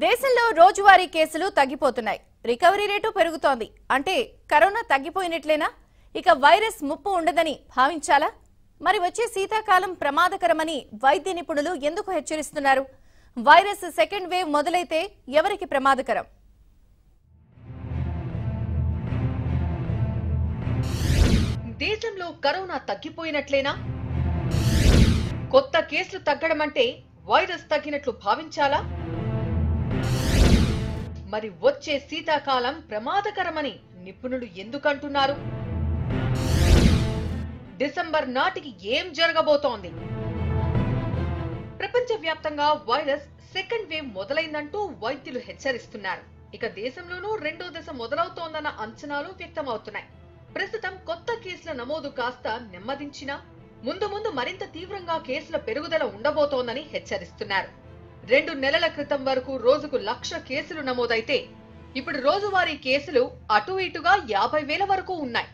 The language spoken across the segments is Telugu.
దేశంలో రోజువారీ కేసులు తగ్గిపోతున్నాయి. రికవరీ రేటు పెరుగుతోంది. అంటే కరోనా తగ్గిపోయినట్లేనా? ఇక వైరస్ ముప్పు ఉండదని భావించాలా? మరి వచ్చే శీతాకాలం ప్రమాదకరమని వైద్య నిపుణులు ఎందుకు హెచ్చరిస్తున్నారు? వైరస్ సెకండ్ వేవ్ మొదలైతే ఎవరికి ప్రమాదకరం? దేశంలో కరోనా తగ్గిపోయినట్లేనా? కొత్త కేసులు తగ్గడం అంటే వైరస్ తగ్గినట్లు భావించాలా? మరి వచ్చే శీతాకాలం ప్రమాదకరమని నిపుణులు ఎందుకంటున్నారు? డిసెంబర్ నాటికి ఏం జరగబోతోంది? ప్రపంచవ్యాప్తంగా వైరస్ సెకండ్ వేవ్ మొదలైందంటూ వైద్యులు హెచ్చరిస్తున్నారు. ఇక దేశంలోనూ రెండో దశ మొదలవుతోందన్న అంచనాలు వ్యక్తమవుతున్నాయి. ప్రస్తుతం కొత్త కేసుల నమోదు కాస్త నెమ్మదించినా ముందు ముందు మరింత తీవ్రంగా కేసుల పెరుగుదల ఉండబోతోందని హెచ్చరిస్తున్నారు. 2 నెలల క్రితం వరకు రోజుకు 1,00,000 కేసులు నమోదైతే ఇప్పుడు రోజువారీ కేసులు అటు ఇటుగా 50,000 వరకు ఉన్నాయి.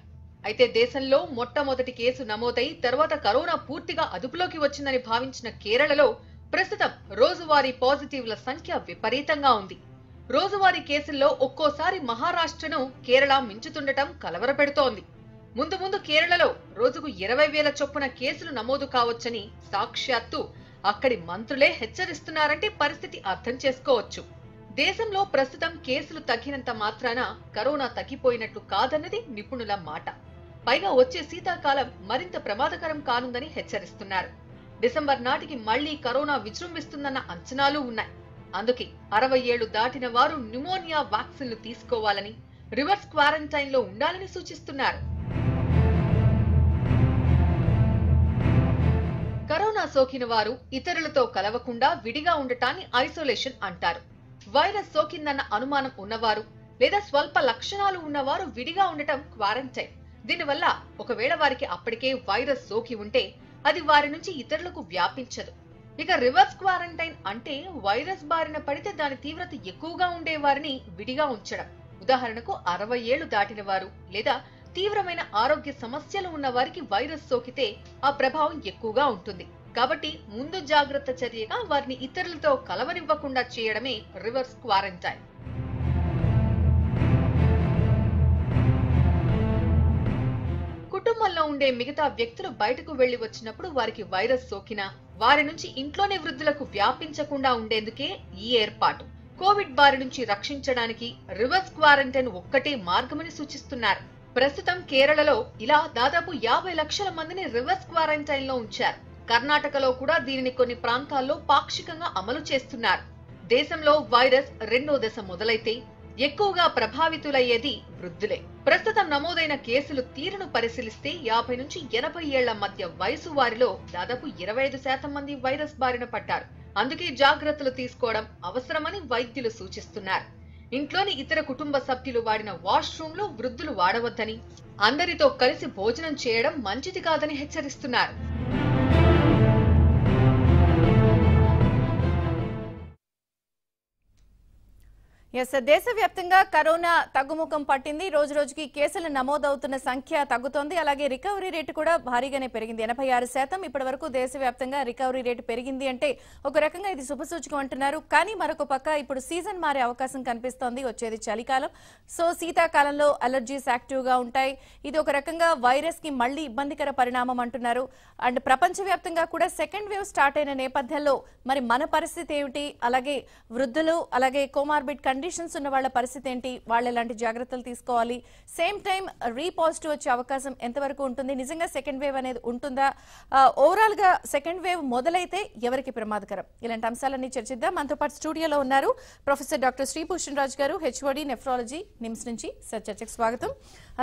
అయితే దేశంలో మొట్టమొదటి కేసు నమోదై తర్వాత కరోనా పూర్తిగా అదుపులోకి వచ్చిందని భావించిన కేరళలో ప్రస్తుతం రోజువారీ పాజిటివ్ల సంఖ్య విపరీతంగా ఉంది. రోజువారీ కేసుల్లో ఒక్కోసారి మహారాష్ట్రను కేరళ మించుతుండటం కలవరపెడుతోంది. ముందు ముందు కేరళలో రోజుకు 20,000 చొప్పున కేసులు నమోదు కావచ్చని సాక్షాత్తు అక్కడి మంత్రులే హెచ్చరిస్తున్నారంటే పరిస్థితి అర్థం చేసుకోవచ్చు. దేశంలో ప్రస్తుతం కేసులు తగ్గినంత మాత్రాన కరోనా తగ్గిపోయినట్లు కాదన్నది నిపుణుల మాట. పైగా వచ్చే శీతాకాలం మరింత ప్రమాదకరం కానుందని హెచ్చరిస్తున్నారు. డిసెంబర్ నాటికి మళ్లీ కరోనా విజృంభిస్తుందన్న అంచనాలు ఉన్నాయి. అందుకే 60 ఏళ్లు దాటిన వారు న్యూమోనియా వ్యాక్సిన్లు తీసుకోవాలని, రివర్స్ క్వారంటైన్ లో ఉండాలని సూచిస్తున్నారు. కరోనా సోకిన వారు ఇతరులతో కలవకుండా విడిగా ఉండటాన్ని ఐసోలేషన్ అంటారు. వైరస్ సోకిందన్న అనుమానం ఉన్నవారు లేదా స్వల్ప లక్షణాలు ఉన్నవారు విడిగా ఉండటం క్వారంటైన్. దీనివల్ల ఒకవేళ వారికి అప్పటికే వైరస్ సోకి ఉంటే అది వారి నుంచి ఇతరులకు వ్యాపించదు. ఇక రివర్స్ క్వారంటైన్ అంటే వైరస్ బారిన పడితే దాని తీవ్రత ఎక్కువగా ఉండే వారిని విడిగా ఉంచడం. ఉదాహరణకు 60 ఏళ్లు దాటిన వారు లేదా తీవ్రమైన ఆరోగ్య సమస్యలు ఉన్న వారికి వైరస్ సోకితే ఆ ప్రభావం ఎక్కువగా ఉంటుంది. కాబట్టి ముందు జాగ్రత్త చర్యగా వారిని ఇతరులతో కలవనివ్వకుండా చేయడమే రివర్స్ క్వారంటైన్. కుటుంబంలో ఉండే మిగతా వ్యక్తులు బయటకు వెళ్లి వచ్చినప్పుడు వారికి వైరస్ సోకినా వారి నుంచి ఇంట్లోనే వృద్ధులకు వ్యాపించకుండా ఉండేందుకే ఈ ఏర్పాటు. కోవిడ్ బారి నుంచి రక్షించడానికి రివర్స్ క్వారంటైన్ ఒక్కటే మార్గమని సూచిస్తున్నారు. ప్రస్తుతం కేరళలో ఇలా దాదాపు 50 లక్షల మందిని రివర్స్ క్వారంటైన్ లో ఉంచారు. కర్ణాటకలో కూడా దీనిని కొన్ని ప్రాంతాల్లో పాక్షికంగా అమలు చేస్తున్నారు. దేశంలో వైరస్ రెండో దశ మొదలైతే ఎక్కువగా ప్రభావితులయ్యేది వృద్ధులే. ప్రస్తుతం నమోదైన కేసులు తీరును పరిశీలిస్తే 50 నుంచి 80 ఏళ్ల మధ్య వయసు వారిలో దాదాపు 25% మంది వైరస్ బారిన పడ్డారు. అందుకే జాగ్రత్తలు తీసుకోవడం అవసరమని వైద్యులు సూచిస్తున్నారు. ఇంట్లోని ఇతర కుటుంబ సభ్యులు వాడిన వాష్రూమ్లు వృద్ధులు వాడవద్దని, అందరితో కలిసి భోజనం చేయడం మంచిది కాదని హెచ్చరిస్తున్నారు. దేశవ్యాప్తంగా కరోనా తగ్గుముఖం పట్టింది. రోజు రోజుకి కేసులు నమోదవుతున్న సంఖ్య తగ్గుతోంది. అలాగే రికవరీ రేటు కూడా భారీగానే పెరిగింది. 86% ఇప్పటి వరకు దేశవ్యాప్తంగా రికవరీ రేటు పెరిగింది అంటే ఒక రకంగా ఇది శుభసూచకం అంటున్నారు. కానీ మరొక పక్క ఇప్పుడు సీజన్ మారే అవకాశం కనిపిస్తోంది. వచ్చేది చలికాలం. సో శీతాకాలంలో అలర్జీస్ యాక్టివ్ గా ఉంటాయి. ఇది ఒక రకంగా వైరస్ కి మళ్లీ ఇబ్బందికర పరిణామం అంటున్నారు. అండ్ ప్రపంచవ్యాప్తంగా కూడా సెకండ్ వేవ్ స్టార్ట్ అయిన నేపథ్యంలో మరి మన పరిస్థితి ఏమిటి? అలాగే వృద్ధులు అలాగే కోమార్బిడ్ కండిషన్స్ ఉన్న వాళ్ళ పరిస్థితి ఏంటి? వాళ్ళు ఎలాంటి జాగ్రత్తలు తీసుకోవాలి? సేమ్ టైం రీపాజిటివ్ వచ్చే అవకాశం ఎంతవరకు ఉంటుంది? నిజంగా సెకండ్ వేవ్ అనేది ఉంటుందా? ఓవరాల్ గా సెకండ్ వేవ్ మొదలైతే ఎవరికి ప్రమాదకరం? ఇలాంటి అంశాలన్నీ చర్చిద్దాం. మనతో పాటు స్టూడియోలో ఉన్నారు ప్రొఫెసర్ డాక్టర్ శ్రీభూషణ్ రాజు గారు, హెచ్ఓడి నెఫ్రాలజీ, నిమ్స్ నుంచి. సార్ చర్చకు స్వాగతం.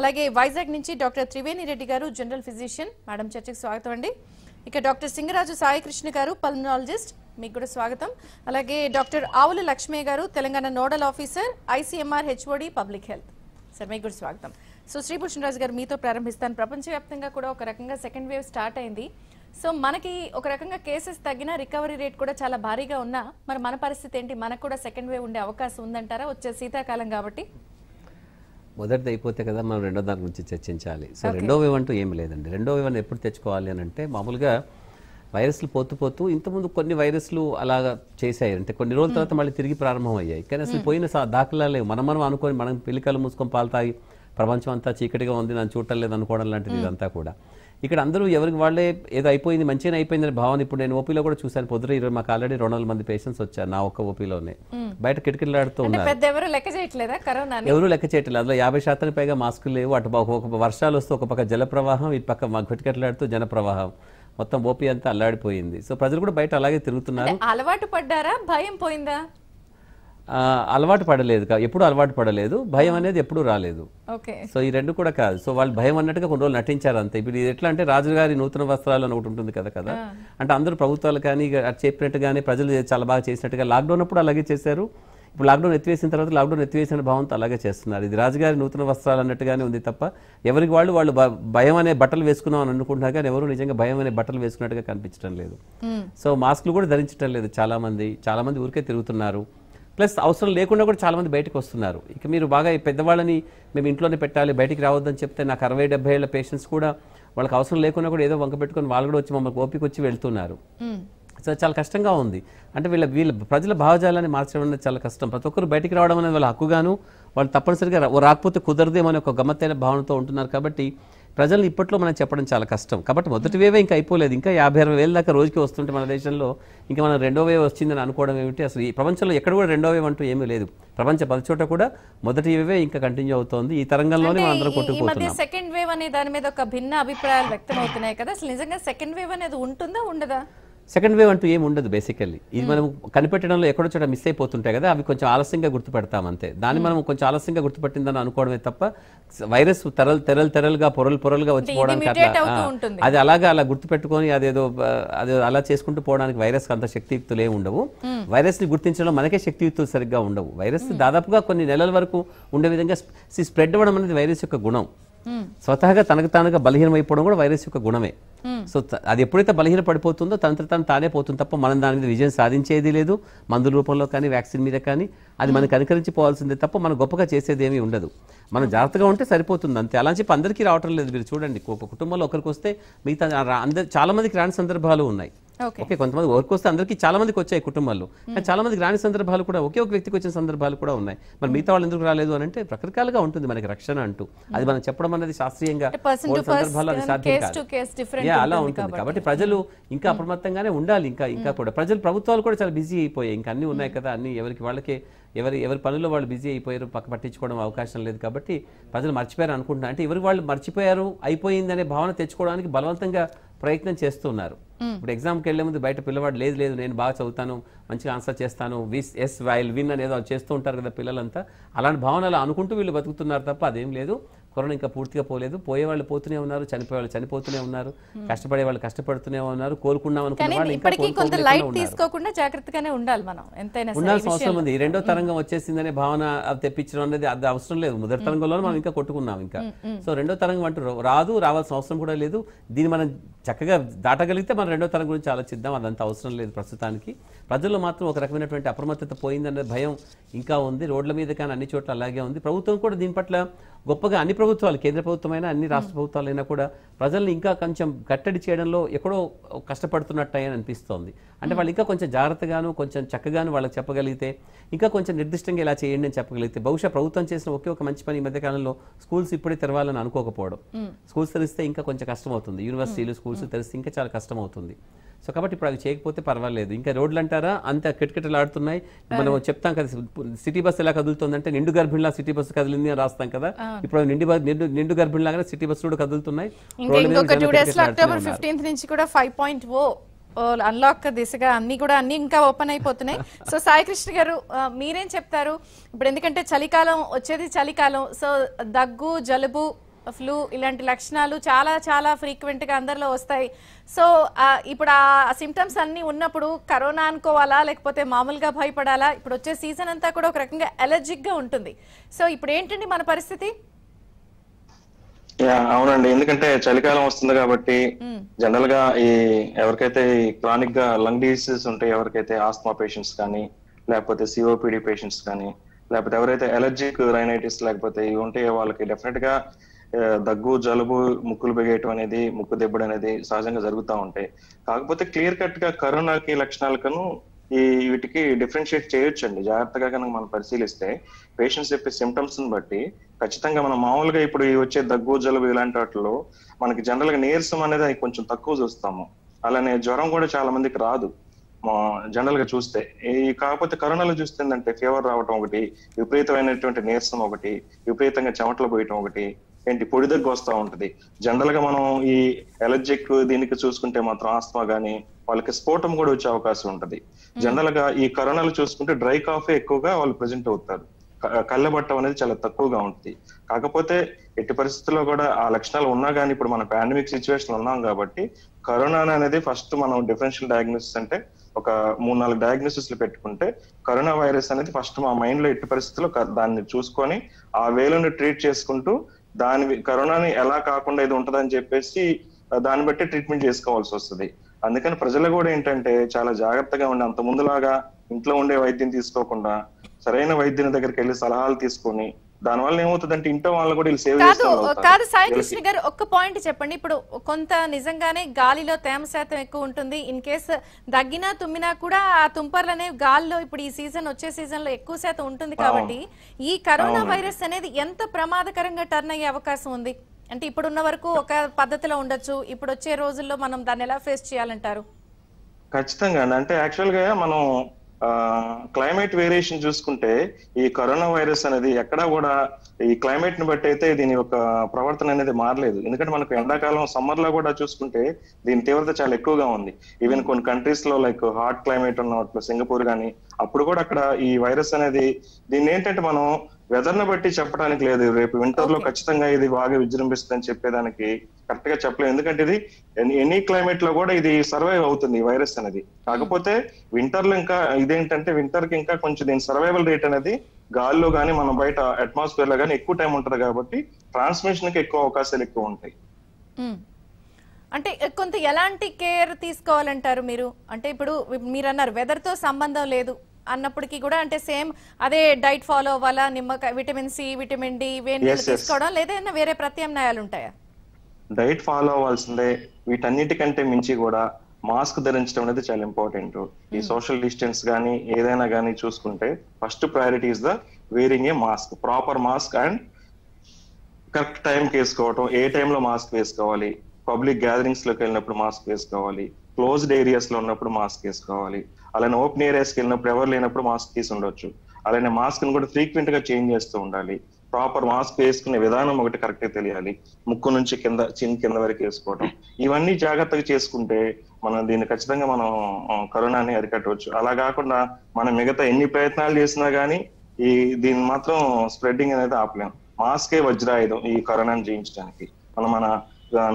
అలాగే వైజాగ్ నుంచి డాక్టర్ త్రివేణి రెడ్డి గారు, జనరల్ ఫిజిషియన్. మేడం చర్చకు స్వాగతం అండి. ఇక డాక్టర్ సింగరాజు సాయి కృష్ణ గారు, పల్మనాలజిస్ట్, మీకు కూడా స్వాగతం. అలాగే డాక్టర్ ఆవుల లక్ష్మయ్య గారు, Telangana nodal officer, ICMR HOD public health. Sir మీకు కూడా స్వాగతం. సో శ్రీభూషణ్ రాజు గారు, మీతో ప్రారంభిస్తాను. ప్రపంచవ్యాప్తంగా కూడా ఒక రకంగా సెకండ్ వేవ్ స్టార్ట్ అయింది. సో మనకి ఒక రకంగా కేసెస్ తగ్గినా రికవరీ రేట్ కూడా చాలా భారీగా ఉన్నా మరి మన పరిస్థితి ఏంటి? మనకు కూడా సెకండ్ వేవ్ ఉండే అవకాశం ఉందంటారా వచ్చే శీతాకాలం కాబట్టి? మొదటిది అయిపోతే కదా మనం రెండో దాని గురించి చర్చించాలి. సో రెండో వేవ్ అంటూ ఏమి లేదండి. రెండో వేవ్ ఎప్పుడు తెచ్చుకోవాలి అని అంటే మామూలుగా వైరస్లు పోతూ ఇంతకుముందు కొన్ని వైరస్లు అలాగా చేశాయి, అంటే కొన్ని రోజుల తర్వాత మళ్ళీ తిరిగి ప్రారంభం అయ్యాయి. కానీ అసలు పోయిన దాఖలాలు లేవు. మనం అనుకొని మనం పిల్లికలు మూసుకొని పాలు తాగి ప్రపంచం అంతా చీకటిగా ఉంది, నన్ను చూడటం లేదు అనుకోవడం లాంటిది ఇదంతా కూడా. ఇక్కడ అందరూ ఎవరికి వాళ్ళే ఏదో అయిపోయింది, మంచిగా అయిపోయిందని భావన. ఇప్పుడు నేను ఓపీలో కూడా చూశాను, పొద్దున ఈరోజు మాకు ఆల్రెడీ 200 మంది పేషెంట్స్ వచ్చారు నా ఒక్క ఓపీలోనే. బయట కిటకిటలాడుతూ ఉన్నారు. ఎవరు లెక్క చేయట్లేదా కరోనా? ఎవరు లెక్క చేయట్లేదు. అందులో 50% పైగా మాస్కులు లేవు. అటు ఒక వర్షాలు వస్తే ఒక పక్క జల ప్రవాహం, ఇటు పక్క మా కిటకిటలాడుతూ జన ప్రవాహం, మొత్తం ఓపీ అంతా అల్లాడిపోయింది. సో ప్రజలు కూడా బయట అలాగే తిరుగుతున్నారు. అలవాటు పడ్డారా? భయం పోయిందా? అలవాటు పడలేదు, ఎప్పుడు అలవాటు పడలేదు. భయం అనేది ఎప్పుడు రాలేదు. సో ఈ రెండు కూడా కాదు. సో వాళ్ళు భయం అన్నట్టుగా కొన్ని రోజులు నటించారు అంతే. ఇప్పుడు ఇది ఎట్లా అంటే రాజుగారి నూతన వస్త్రాలు అని ఒకటి ఉంటుంది కదా. అంటే అందరూ ప్రభుత్వాలు కానీ చెప్పినట్టుగానే ప్రజలు చాలా బాగా చేసినట్టుగా లాక్డౌన్ అప్పుడు అలాగే చేశారు. ఇప్పుడు లాక్డౌన్ ఎత్తివేసిన తర్వాత లాక్డౌన్ ఎత్తివేసిన భావంతో అలాగే చేస్తున్నారు. ఇది రాజుగారి నూతన వస్త్రాలు అన్నట్టుగానే ఉంది తప్ప ఎవరికి వాళ్ళు భయం అనే బట్టలు వేసుకున్నాం అని అనుకుంటున్నారు, కానీ ఎవరు నిజంగా భయం అనే బట్టలు వేసుకున్నట్టుగా కనిపించడం లేదు. సో మాస్కులు కూడా ధరించడం లేదు చాలా మంది ఊరికే తిరుగుతున్నారు. ప్లస్ అవసరం లేకుండా కూడా చాలా మంది బయటకు వస్తున్నారు. ఇక మీరు బాగా పెద్దవాళ్ళని మేము ఇంట్లోనే పెట్టాలి, బయటికి రావద్దని చెప్తే నాకు 60-70 ఏళ్ల పేషెంట్స్ కూడా వాళ్ళకి అవసరం లేకుండా కూడా ఏదో వంక పెట్టుకొని వాళ్ళు కూడా వచ్చి మమ్మల్ని ఓపిక వచ్చి వెళ్తున్నారు. సో చాలా కష్టంగా ఉంది. అంటే వీళ్ళ ప్రజల భావజాలాన్ని మార్చడం అనేది చాలా కష్టం. ప్రతి ఒక్కరు బయటికి రావడం అనేది వాళ్ళ హక్కుగాను, వాళ్ళు తప్పనిసరిగా రాకపోతే కుదరదేమని ఒక గమ్మత్తైన భావనతో ఉంటున్నారు. కాబట్టి ప్రజలు ఇప్పట్లో మనం చెప్పడం చాలా కష్టం. కాబట్టి మొదటి వేవే ఇంకా అయిపోలేదు, ఇంకా 50-60 వేల దాకా రోజుకి వస్తుంటే మన దేశంలో ఇంకా మనం రెండో వేవ్ వచ్చిందని అనుకోవడం ఏమిటి? అసలు ఈ ప్రపంచంలో ఎక్కడ కూడా రెండో వేవ్ అంటూ ఏమీ లేదు. ప్రపంచ 10 చోట కూడా మొదటి వేవే ఇంకా కంటిన్యూ అవుతోంది. ఈ తరంగంలోనే మనం అందరం కొట్టుకుపోతున్నాం. సెకండ్ వేవ్ అనే దాని మీద ఒక భిన్న అభిప్రాయాలు వ్యక్తం అవుతున్నాయి కదా. అసలు నిజంగా సెకండ్ వేవ్ అనేది ఉంటుందా ఉండదా? సెకండ్ వేవ్ అంటూ ఏమి ఉండదు బేసికల్లీ. ఇది మనం కనిపెట్టడంలో ఎక్కడో చోట మిస్ అయిపోతుంటాయి కదా, అవి కొంచెం ఆలస్యంగా గుర్తుపెడతాం అంతే. దాన్ని మనం కొంచెం ఆలస్యంగా గుర్తుపట్టిందని అనుకోవడమే తప్ప వైరస్ తెరలుగా పొరలుగా వచ్చిపోవడానికి అది అలా గుర్తుపెట్టుకొని అదేదో అలా చేసుకుంటూ పోవడానికి వైరస్ అంత శక్తియుక్తులు ఏమి ఉండవు. వైరస్ ని గుర్తించడం మనకే శక్తియుక్తులు సరిగ్గా ఉండవు. వైరస్ దాదాపుగా కొన్ని నెలల వరకు ఉండే విధంగా స్ప్రెడ్ అవ్వడం అనేది వైరస్ యొక్క గుణం. స్వతహాగా తనకు తానుగా బలహీనమైపోవడం కూడా వైరస్ యొక్క గుణమే. సో అది ఎప్పుడైతే బలహీన పడిపోతుందో తానే పోతుంది తప్ప మనం దాని మీద విజయం సాధించేది లేదు. మందుల రూపంలో కానీ వ్యాక్సిన్ మీద కానీ అది మనకు అనుకరించిపోవాల్సిందే తప్ప మనం గొప్పగా చేసేది ఏమీ ఉండదు. మనం జాగ్రత్తగా ఉంటే సరిపోతుంది అంతే. అలా చెప్పి అందరికీ రావటం లేదు. మీరు చూడండి, ఒక కుటుంబంలో ఒకరికి వస్తే మిగతా చాలా మందికి రాని సందర్భాలు ఉన్నాయి. ఓకే, కొంతమంది వర్క్ వస్తే అందరికీ చాలా మందికి వచ్చాయి కుటుంబాల్లో, కానీ చాలా మందికి రాని సందర్భాలు కూడా ఒకే ఒక వ్యక్తికి వచ్చిన సందర్భాలు కూడా ఉన్నాయి. మరి మిగతా వాళ్ళు ఎందుకు రాలేదు అని అంటే రకరకాలుగా ఉంటుంది మనకి రక్షణ అంటూ. అది మనం చెప్పడం అనేది శాస్త్రీయంగా సందర్భాల్లో అది సాధ్యం కాదు. అలా ఉంటుంది. కాబట్టి ప్రజలు ఇంకా అప్రమత్తంగానే ఉండాలి. ఇంకా కూడా ప్రభుత్వాలు కూడా చాలా బిజీ అయిపోయాయి. ఇంకా అన్ని ఉన్నాయి కదా, అన్ని ఎవరికి వాళ్ళకే ఎవరి పనుల్లో వాళ్ళు బిజీ అయిపోయారు, పట్టించుకోవడం అవకాశం లేదు. కాబట్టి ప్రజలు మర్చిపోయారు అనుకుంటున్నారు. అంటే ఎవరికి వాళ్ళు మర్చిపోయారు, అయిపోయిందనే భావన తెచ్చుకోవడానికి బలవంతంగా ప్రయత్నం చేస్తున్నారు. ఇప్పుడు ఎగ్జామ్కి వెళ్లే ముందు బయట పిల్లవాడు లేదు నేను బాగా చదువుతాను, మంచిగా ఆన్సర్ చేస్తాను, వైల్ విన్ అనేదో చేస్తూ ఉంటారు కదా పిల్లలంతా. అలాంటి భావనలు అనుకుంటూ వీళ్ళు బతుకుతున్నారు తప్ప అదేం లేదు. కరోనా ఇంకా పూర్తిగా పోలేదు. పోయేవాళ్ళు పోతూనే ఉన్నారు, చనిపోయేవాళ్ళు చనిపోతూనే ఉన్నారు, కష్టపడే వాళ్ళు కష్టపడుతూనే ఉన్నారు, కోలుకున్నాం అనుకున్న వాళ్ళు ఇంకా ఉండాల్సిన అవసరం ఉంది. రెండో తరంగం వచ్చేసిందనే భావన తెప్పించడం అనేది అది అవసరం లేదు. మొదటి తరంగంలో మనం ఇంకా కొట్టుకున్నాం ఇంకా. సో రెండో తరంగం అంటూ రావాల్సిన అవసరం కూడా లేదు. దీన్ని మనం చక్కగా దాటగలిగితే మనం రెండో తరం గురించి ఆలోచిద్దాం. అదంతా అవసరం లేదు ప్రస్తుతానికి. ప్రజల్లో మాత్రం ఒక రకమైనటువంటి అప్రమత్తత పోయిందనే భయం ఇంకా ఉంది. రోడ్ల మీద కానీ అన్ని చోట్ల అలాగే ఉంది. ప్రభుత్వం కూడా దీని పట్ల గొప్పగా అన్ని ప్రభుత్వాలు, కేంద్ర ప్రభుత్వమైనా అన్ని రాష్ట్ర ప్రభుత్వాలైనా కూడా ప్రజల్ని ఇంకా కొంచెం కట్టడి చేయడంలో ఎక్కడో కష్టపడుతున్నట్టని అనిపిస్తోంది. అంటే వాళ్ళు ఇంకా కొంచెం జాగ్రత్తగాను కొంచెం చక్కగాను వాళ్ళకి చెప్పగలిగితే, ఇంకా కొంచెం నిర్దిష్టంగా ఇలా చేయండి అని చెప్పగలిగితే, బహుశా ప్రభుత్వం చేసిన ఒకే ఒక మంచి పని ఈ మధ్యకాలంలో స్కూల్స్ ఇప్పుడే తెరవాలని అనుకోకపోవడం. స్కూల్స్ తెరిస్తే ఇంకా కొంచెం కష్టం అవుతుంది. యూనివర్సిటీలు స్కూల్స్ తెరిస్తే ఇంకా చాలా కష్టం అవుతుంది. సో కాబట్టి ఇప్పుడు అవి చేయకపోతే పర్వాలేదు. ఇంకా రోడ్లు అంటారా అంత కిటకిటలాడుతున్నాయి. మనం చెప్తాం కదా సిటీ బస్సు ఎలా కదులుతుందంటే నిండు గర్భిణిలా సిటీ బస్సు కదిలింది అని రాస్తాం కదా. ఇప్పుడు నిండు గర్భిణిలాగానే సిటీ బస్సు కూడా కదులుతున్నాయి. అక్టోబర్ 15 నుంచి కూడా 5.0 అన్లాక్ దిశగా అన్ని ఇంకా ఓపెన్ అయిపోతున్నాయి. సో సాయి కృష్ణ గారు మీరేం చెప్తారు ఇప్పుడు? ఎందుకంటే చలికాలం వచ్చేది, చలికాలం. సో దగ్గు, జలుబు, ఫ్లూ ఇలాంటి లక్షణాలు చాలా చాలా ఫ్రీక్వెంట్ గా అందరిలో వస్తాయి. సో ఇప్పుడు ఆ సిమ్టమ్స్ అన్ని ఉన్నప్పుడు కరోనా అనుకోవాలా లేకపోతే మామూలుగా భయపడాలా? ఇప్పుడు వచ్చే సీజన్ అంతా కూడా ఒక రకంగా అలర్జిక్ గా ఉంటుంది. సో ఇప్పుడు ఏంటండి మన పరిస్థితి? అవునండి, ఎందుకంటే చలికాలం వస్తుంది కాబట్టి జనరల్ గా ఎవరికైతే క్రానిక్ గా లంగ్ డిసీజెస్ ఉంటాయి, ఎవరికైతే ఆస్మా పేషెంట్స్ కానీ లేకపోతే సిఓపిడి పేషెంట్స్ కానీ లేకపోతే ఎవరైతే అలర్జిక్ రైనైటిస్ లేకపోతే ఇవి ఉంటాయో వాళ్ళకి డెఫినెట్ గా దగ్గు, జలుబు, ముక్కులు బిగేయటం అనేది, ముక్కు దెబ్బడు అనేది సహజంగా జరుగుతూ ఉంటాయి. కాకపోతే క్లియర్ కట్ గా కరోనాకి లక్షణాలకను వీటికి డిఫరెన్షియేట్ చేయొచ్చండి. జాగ్రత్తగా కనుక మనం పరిశీలిస్తే పేషెంట్స్ చెప్పే సిమ్టమ్స్ ని బట్టి ఖచ్చితంగా మనం మామూలుగా ఇప్పుడు వచ్చే దగ్గు, జలుబు ఇలాంటి వాటిలో మనకి జనరల్ గా నీరసం అనేది కొంచెం తక్కువ చూస్తాము. అలానే జ్వరం కూడా చాలా మందికి రాదు జనరల్ గా చూస్తే. కాకపోతే కరోనాలో చూస్తే ఏంటంటే ఫీవర్ రావటం ఒకటి, విపరీతమైనటువంటి నీరసం ఒకటి, విపరీతంగా చెమటలు పోయటం ఒకటి, పొడి దగ్గు వస్తూ ఉంటది. జనరల్ గా మనం ఈ ఎలర్జిక్ దీనికి చూసుకుంటే మాత్రం ఆస్తమా గానీ వాళ్ళకి స్ఫోటం కూడా వచ్చే అవకాశం ఉంటది. జనరల్ గా ఈ కరోనాలో చూసుకుంటే డ్రై కాఫీ ఎక్కువగా వాళ్ళు ప్రెజెంట్ అవుతారు. కళ్ళబట్టం అనేది చాలా తక్కువగా ఉంటుంది. కాకపోతే ఎట్టి పరిస్థితుల్లో కూడా ఆ లక్షణాలు ఉన్నా కానీ ఇప్పుడు మన పాండమిక్ సిచ్యువేషన్ ఉన్నాం కాబట్టి కరోనా అనేది ఫస్ట్ మనం డిఫరెన్షియల్ డయాగ్నోసిస్ అంటే ఒక 3-4 డయాగ్నోసిస్లు పెట్టుకుంటే కరోనా వైరస్ అనేది ఫస్ట్ మా మైండ్ లో ఎట్టి పరిస్థితుల్లో దాన్ని చూసుకొని ఆ వేలోని ట్రీట్ చేసుకుంటూ కరోనాని ఎలా కాకుండా ఇది ఉంటదని చెప్పేసి దాన్ని బట్టి ట్రీట్మెంట్ చేసుకోవాల్సి వస్తుంది. అందుకని ప్రజలు కూడా ఏంటంటే చాలా జాగ్రత్తగా ఉండి అంత ముందులాగా ఇంట్లో ఉండే వైద్యం తీసుకోకుండా సరైన వైద్యుని దగ్గరికి వెళ్ళి సలహాలు తీసుకొని దానివల్ల ఏమవుతుందంటే ఇంట్లో వాళ్ళు కూడా సేవ్ కాదు. సాయి కృష్ణ గారు ఒక్క పాయింట్ చెప్పండి. ఇప్పుడు కొంత నిజంగానే గాలిలో తేమ శాతం ఎక్కువ ఉంటుంది. ఇన్ కేసు దగ్గినా తుమ్మినా కూడా ఆ తుంపర్లు అనేవి గాలిలో ఇప్పుడు ఈ సీజన్ వచ్చే సీజన్ లో ఎక్కువ శాతం ఉంటుంది కాబట్టి ఈ కరోనా వైరస్ అనేది ఎంత ప్రమాదకరంగా టర్న్ అయ్యే అవకాశం ఉంది? అంటే ఇప్పుడున్న వరకు ఒక పద్ధతిలో ఉండొచ్చు, ఇప్పుడు వచ్చే రోజుల్లో మనం దాన్ని ఎలా ఫేస్ చేయాలంటారు? ఖచ్చితంగా అంటే యాక్చువల్ గా మనం క్లైమేట్ వేరియేషన్ చూసుకుంటే ఈ కరోనా వైరస్ అనేది ఎక్కడా కూడా ఈ క్లైమేట్ ని బట్టి అయితే దీని యొక్క ప్రవర్తన అనేది మారలేదు. ఎందుకంటే మనకు ఎండాకాలం సమ్మర్ లో కూడా చూసుకుంటే దీని తీవ్రత చాలా ఎక్కువగా ఉంది. ఈవెన్ కొన్ని కంట్రీస్ లో లైక్ హాట్ క్లైమేట్ ఉన్న సింగపూర్ కానీ అప్పుడు కూడా అక్కడ ఈ వైరస్ అనేది దీన్ని ఏంటంటే మనం వెదర్ ని బట్టి చెప్పడానికి లేదు. రేపు వింటర్ లో ఖచ్చితంగా ఇది బాగా విజృంభిస్తుందని చెప్పేదానికి కరెక్ట్ గా చెప్పలేదు. ఎందుకంటే ఇది ఎనీ క్లైమేట్ లో కూడా ఇది సర్వైవ్ అవుతుంది ఈ వైరస్ అనేది. కాకపోతే వింటర్ లో ఇంకా ఇదేంటంటే వింటర్ కి ఇంకా కొంచెం దీని సర్వైవల్ రేట్ అనేది గాల్లో గానీ మనం బయట అట్మాస్ఫియర్ లో గానీ ఎక్కువ టైం ఉంటది కాబట్టి ట్రాన్స్మిషన్ కి ఎక్కువ అవకాశాలు ఎక్కువ ఉంటాయి. అంటే కొంత ఎలాంటి కేర్ తీసుకోవాలంటారు మీరు? అంటే ఇప్పుడు మీరు అన్నారు వెదర్ తో సంబంధం లేదు అన్నప్పటికీ కూడా అంటే సేమ్ అదే డైట్ ఫాలో అవ్వాలా? నిమ్మకాయ, విటమిన్ సి, విటమిన్ డి వేడి తీసుకోవడం లేదా వేరే ప్రత్యామ్నాయాలు ఉంటాయా? డైట్ ఫాలో అవ్వాల్సిందే. వీటన్నిటికంటే మించి కూడా మాస్క్ ధరించడం అనేది చాలా ఇంపార్టెంట్. ఈ సోషల్ డిస్టెన్స్ కానీ ఏదైనా కానీ చూసుకుంటే first priority is the wearing a mask, proper mask and correct టైంకి వేసుకోవటం. ఏ టైంలో మాస్క్ వేసుకోవాలి, పబ్లిక్ గ్యాదరింగ్స్ లోకి వెళ్ళినప్పుడు మాస్క్ వేసుకోవాలి, క్లోజ్డ్ ఏరియాస్ లో ఉన్నప్పుడు మాస్క్ వేసుకోవాలి, అలానే ఓపెన్ ఏరియాస్కి వెళ్ళినప్పుడు ఎవరు లేనప్పుడు మాస్క్ తీసి ఉండొచ్చు. అలానే మాస్క్ ని కూడా ఫ్రీక్వెంట్ గా చేంజ్ చేస్తూ ఉండాలి. ప్రాపర్ మాస్క్ వేసుకునే విధానం ఒకటి కరెక్ట్ గా తెలియాలి. ముక్కు నుంచి చిన్ కింద వరకు వేసుకోవడం, ఇవన్నీ జాగ్రత్తగా చేసుకుంటే మనం దీన్ని ఖచ్చితంగా మనం కరోనాని అరికట్టవచ్చు. అలా కాకుండా మనం మిగతా ఎన్ని ప్రయత్నాలు చేసినా గానీ దీన్ని మాత్రం స్ప్రెడ్డింగ్ అనేది ఆపలేం. మాస్కే వజ్రాయుధం ఈ కరోనాని జయించడానికి. మన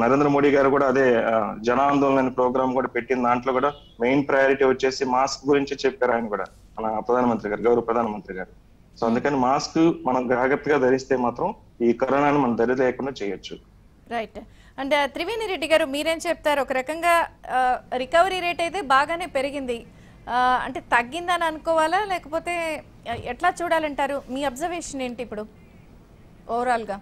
నరేంద్ర మోడీ గారు కూడా అదే జన ఆందోళన ప్రోగ్రామ్ కూడా పెట్టిన దాంట్లో కూడా మెయిన్ ప్రయారిటీ వచ్చేసి మాస్క్ గురించి చెప్పారు ఆయన కూడా, మన ప్రధానమంత్రి గారు, గౌరవ ప్రధానమంత్రి గారు. సో అందుకని మాస్క్ మనం జాగ్రత్తగా ధరిస్తే మాత్రం ఈ కరోనాను మనం దరి లేకుండా చేయొచ్చు. రైట్. అండ్ త్రివేణి రెడ్డి గారు మీరేం చెప్తారు? ఒక రకంగా రికవరీ రేట్ అయితే బాగానే పెరిగింది, అంటే తగ్గిందని అనుకోవాలా లేకపోతే ఎట్లా చూడాలంటారు? మీ అబ్జర్వేషన్ ఏంటి ఇప్పుడు ఓవరాల్ గా?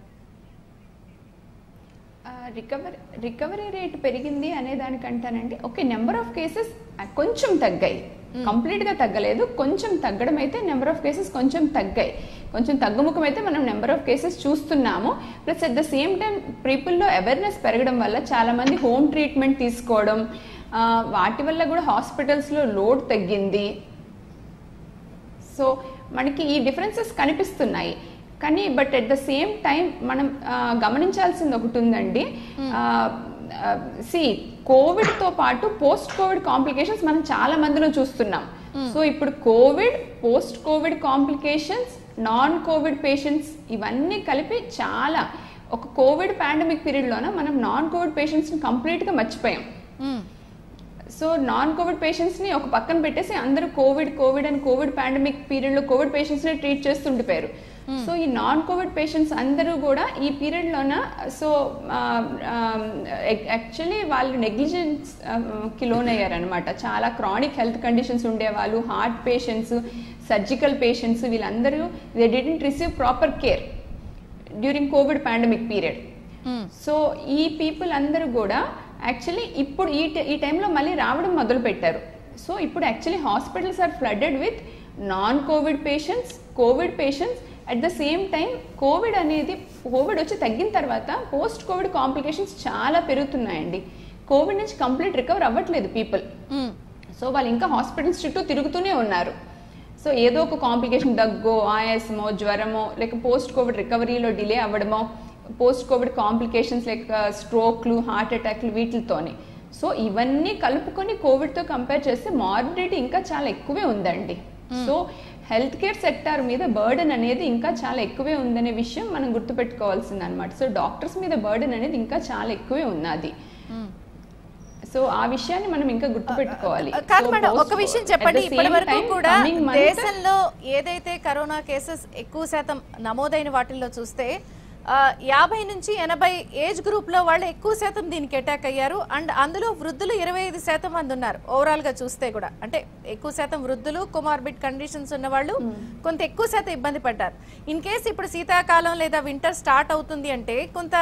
రికవరీ రేట్ పెరిగింది అనే దానికంటానండి, ఓకే నెంబర్ ఆఫ్ కేసెస్ కొంచెం తగ్గాయి, కంప్లీట్ గా తగ్గలేదు, కొంచెం తగ్గడం అయితే నెంబర్ ఆఫ్ కేసెస్ కొంచెం తగ్గాయి, కొంచెం తగ్గుముఖం అయితే మనం నెంబర్ ఆఫ్ కేసెస్ చూస్తున్నాము. Plus at the same time పీపుల్లో అవేర్నెస్ పెరగడం వల్ల చాలా మంది హోమ్ ట్రీట్మెంట్ తీసుకోవడం, వాటి వల్ల కూడా హాస్పిటల్స్లో లోడ్ తగ్గింది. సో మనకి ఈ డిఫరెన్సెస్ కనిపిస్తున్నాయి. కానీ but at the same time మనం గమనించాల్సింది ఒకటి ఉందండి. కోవిడ్తో పాటు పోస్ట్ కోవిడ్ కాంప్లికేషన్స్ మనం చాలా మందిలో చూస్తున్నాం. సో ఇప్పుడు Covid, post covid complications, non covid patients ఇవన్నీ కలిపి చాలా ఒక కోవిడ్ పాండమిక్ పీరియడ్లోన మనం నాన్ కోవిడ్ పేషెంట్స్ని కంప్లీట్గా మర్చిపోయాం. సో నాన్ కోవిడ్ పేషెంట్స్ని ఒక పక్కన పెట్టేసి అందరూ కోవిడ్ అని కోవిడ్ పాండమిక్ పీరియడ్లో కోవిడ్ పేషెంట్స్ని ట్రీట్ చేస్తుండిపోయారు. సో ఈ నాన్ కోవిడ్ పేషెంట్స్ అందరూ కూడా ఈ పీరియడ్లోన సో యాక్చువల్లీ వాళ్ళు నెగ్లిజెన్స్కి లోనయ్యారనమాట. చాలా క్రానిక్ హెల్త్ కండిషన్స్ ఉండేవాళ్ళు, హార్ట్ పేషెంట్స్, సర్జికల్ పేషెంట్స్, వీళ్ళందరూ they didn't receive proper care during Covid pandemic period. So ఈ పీపుల్ అందరూ కూడా యాక్చువల్లీ ఇప్పుడు ఈ టైంలో మళ్ళీ రావడం మొదలు పెట్టారు. సో ఇప్పుడు actually hospitals are flooded with non covid patients, covid patients. At the same time covid వచ్చి తగ్గిన తర్వాత పోస్ట్ కోవిడ్ కాంప్లికేషన్స్ చాలా పెరుగుతున్నాయండి. కోవిడ్ నుంచి కంప్లీట్ రికవర్ అవ్వట్లేదు పీపుల్. సో వాళ్ళు ఇంకా హాస్పిటల్స్ చుట్టూ తిరుగుతూనే ఉన్నారు. సో ఏదో ఒక కాంప్లికేషన్, దగ్గో, ఆయాసమో, జ్వరమో, లేక పోస్ట్ కోవిడ్ రికవరీలో డిలే అవ్వడమో, పోస్ట్ కోవిడ్ కాంప్లికేషన్స్ లైక్ స్ట్రోక్లు, హార్ట్ అటాక్లు వీటితోనే. సో ఇవన్నీ కలుపుకొని కోవిడ్తో కంపేర్ చేస్తే మార్బిడిటీ ఇంకా చాలా ఎక్కువే ఉందండి. సో హెల్త్ కేర్ సెక్టార్ మీద బర్డెన్ అనేది ఇంకా చాలా ఎక్కువే ఉందనే విషయం మనం గుర్తుపెట్టుకోవాల్సింది అనమాట. సో డాక్టర్స్ మీద బర్డెన్ అనేది ఇంకా చాలా ఎక్కువే ఉన్నది. సో ఆ విషయాన్ని మనం ఇంకా గుర్తుపెట్టుకోవాలి. కాదు మేడం, ఒక విషయం చెప్పండి, ఇప్పటి వరకు కూడా దేశంలో ఏదైతే కరోనా కేసెస్ ఎక్కువ శాతం నమోదైన వాటిల్లో చూస్తే 50 నుంచి 80 ఏజ్ గ్రూప్ లో వాళ్ళు ఎక్కువ శాతం దీనికి అటాక్ అయ్యారు. అండ్ అందులో వృద్ధులు 25% మంది ఉన్నారు ఓవరాల్ గా చూస్తే కూడా. అంటే ఎక్కువ శాతం వృద్ధులు, కొమార్బిడ్ కండిషన్స్ ఉన్న వాళ్ళు కొంత ఎక్కువ శాతం ఇబ్బంది పడ్డారు. ఇన్ కేసు ఇప్పుడు శీతాకాలం లేదా వింటర్ స్టార్ట్ అవుతుంది అంటే కొంత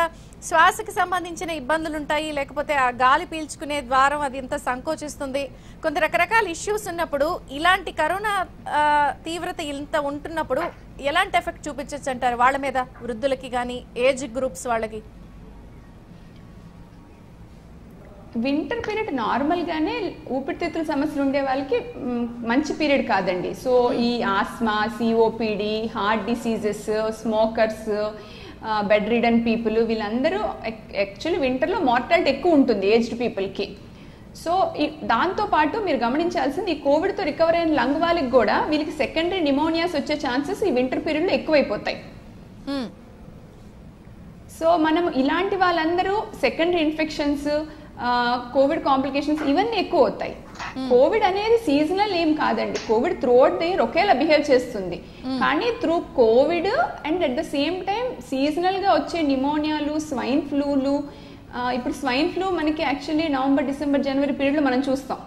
శ్వాసకి సంబంధించిన ఇబ్బందులు ఉంటాయి, లేకపోతే ఆ గాలి పీల్చుకునే ద్వారం అది ఎంత సంకోచిస్తుంది, కొంత రకరకాల ఇష్యూస్ ఉన్నప్పుడు ఇలాంటి కరోనా తీవ్రత ఇంత ఉంటున్నప్పుడు ఎలాంటి ఎఫెక్ట్ చూపించచ్చు అంటారు వాళ్ళ మీద, వృద్ధులకి కానీ ఏజ్ గ్రూప్స్ వాళ్ళకి? వింటర్ పీరియడ్ నార్మల్ గానే ఊపిరితిత్తుల సమస్యలు ఉండే వాళ్ళకి మంచి పీరియడ్ కాదండి. సో ఈ asthma, COPD, heart diseases, smokers, bedridden people, వీళ్ళందరూ యాక్చువల్లీ వింటర్లో మార్టాలిటీ ఎక్కువ ఉంటుంది ఏజ్డ్ పీపుల్కి. సో దాంతో పాటు మీరు గమనించాల్సింది, ఈ కోవిడ్తో రికవర్ అయిన లంగ్ వాళ్ళకి కూడా వీళ్ళకి సెకండరీ నిమోనియాస్ వచ్చే ఛాన్సెస్ ఈ వింటర్ పీరియడ్లో ఎక్కువైపోతాయి. సో మనం ఇలాంటి వాళ్ళందరూ సెకండరీ ఇన్ఫెక్షన్స్, కోవిడ్ కాంప్లికేషన్స్ ఇవన్నీ ఎక్కువ అవుతాయి. కోవిడ్ అనేది సీజనల్ ఏం కాదండి. Covid through out the year ఒకేలా బిహేవ్ చేస్తుంది. కానీ through Covid and at the same time seasonal గా వచ్చే నిమోనియాలు, స్వైన్ ఫ్లూలు, ఇప్పుడు స్వైన్ ఫ్లూ మనకి యాక్చువల్లీ నవంబర్, డిసెంబర్, జనవరి పీరియడ్లో మనం చూస్తాం.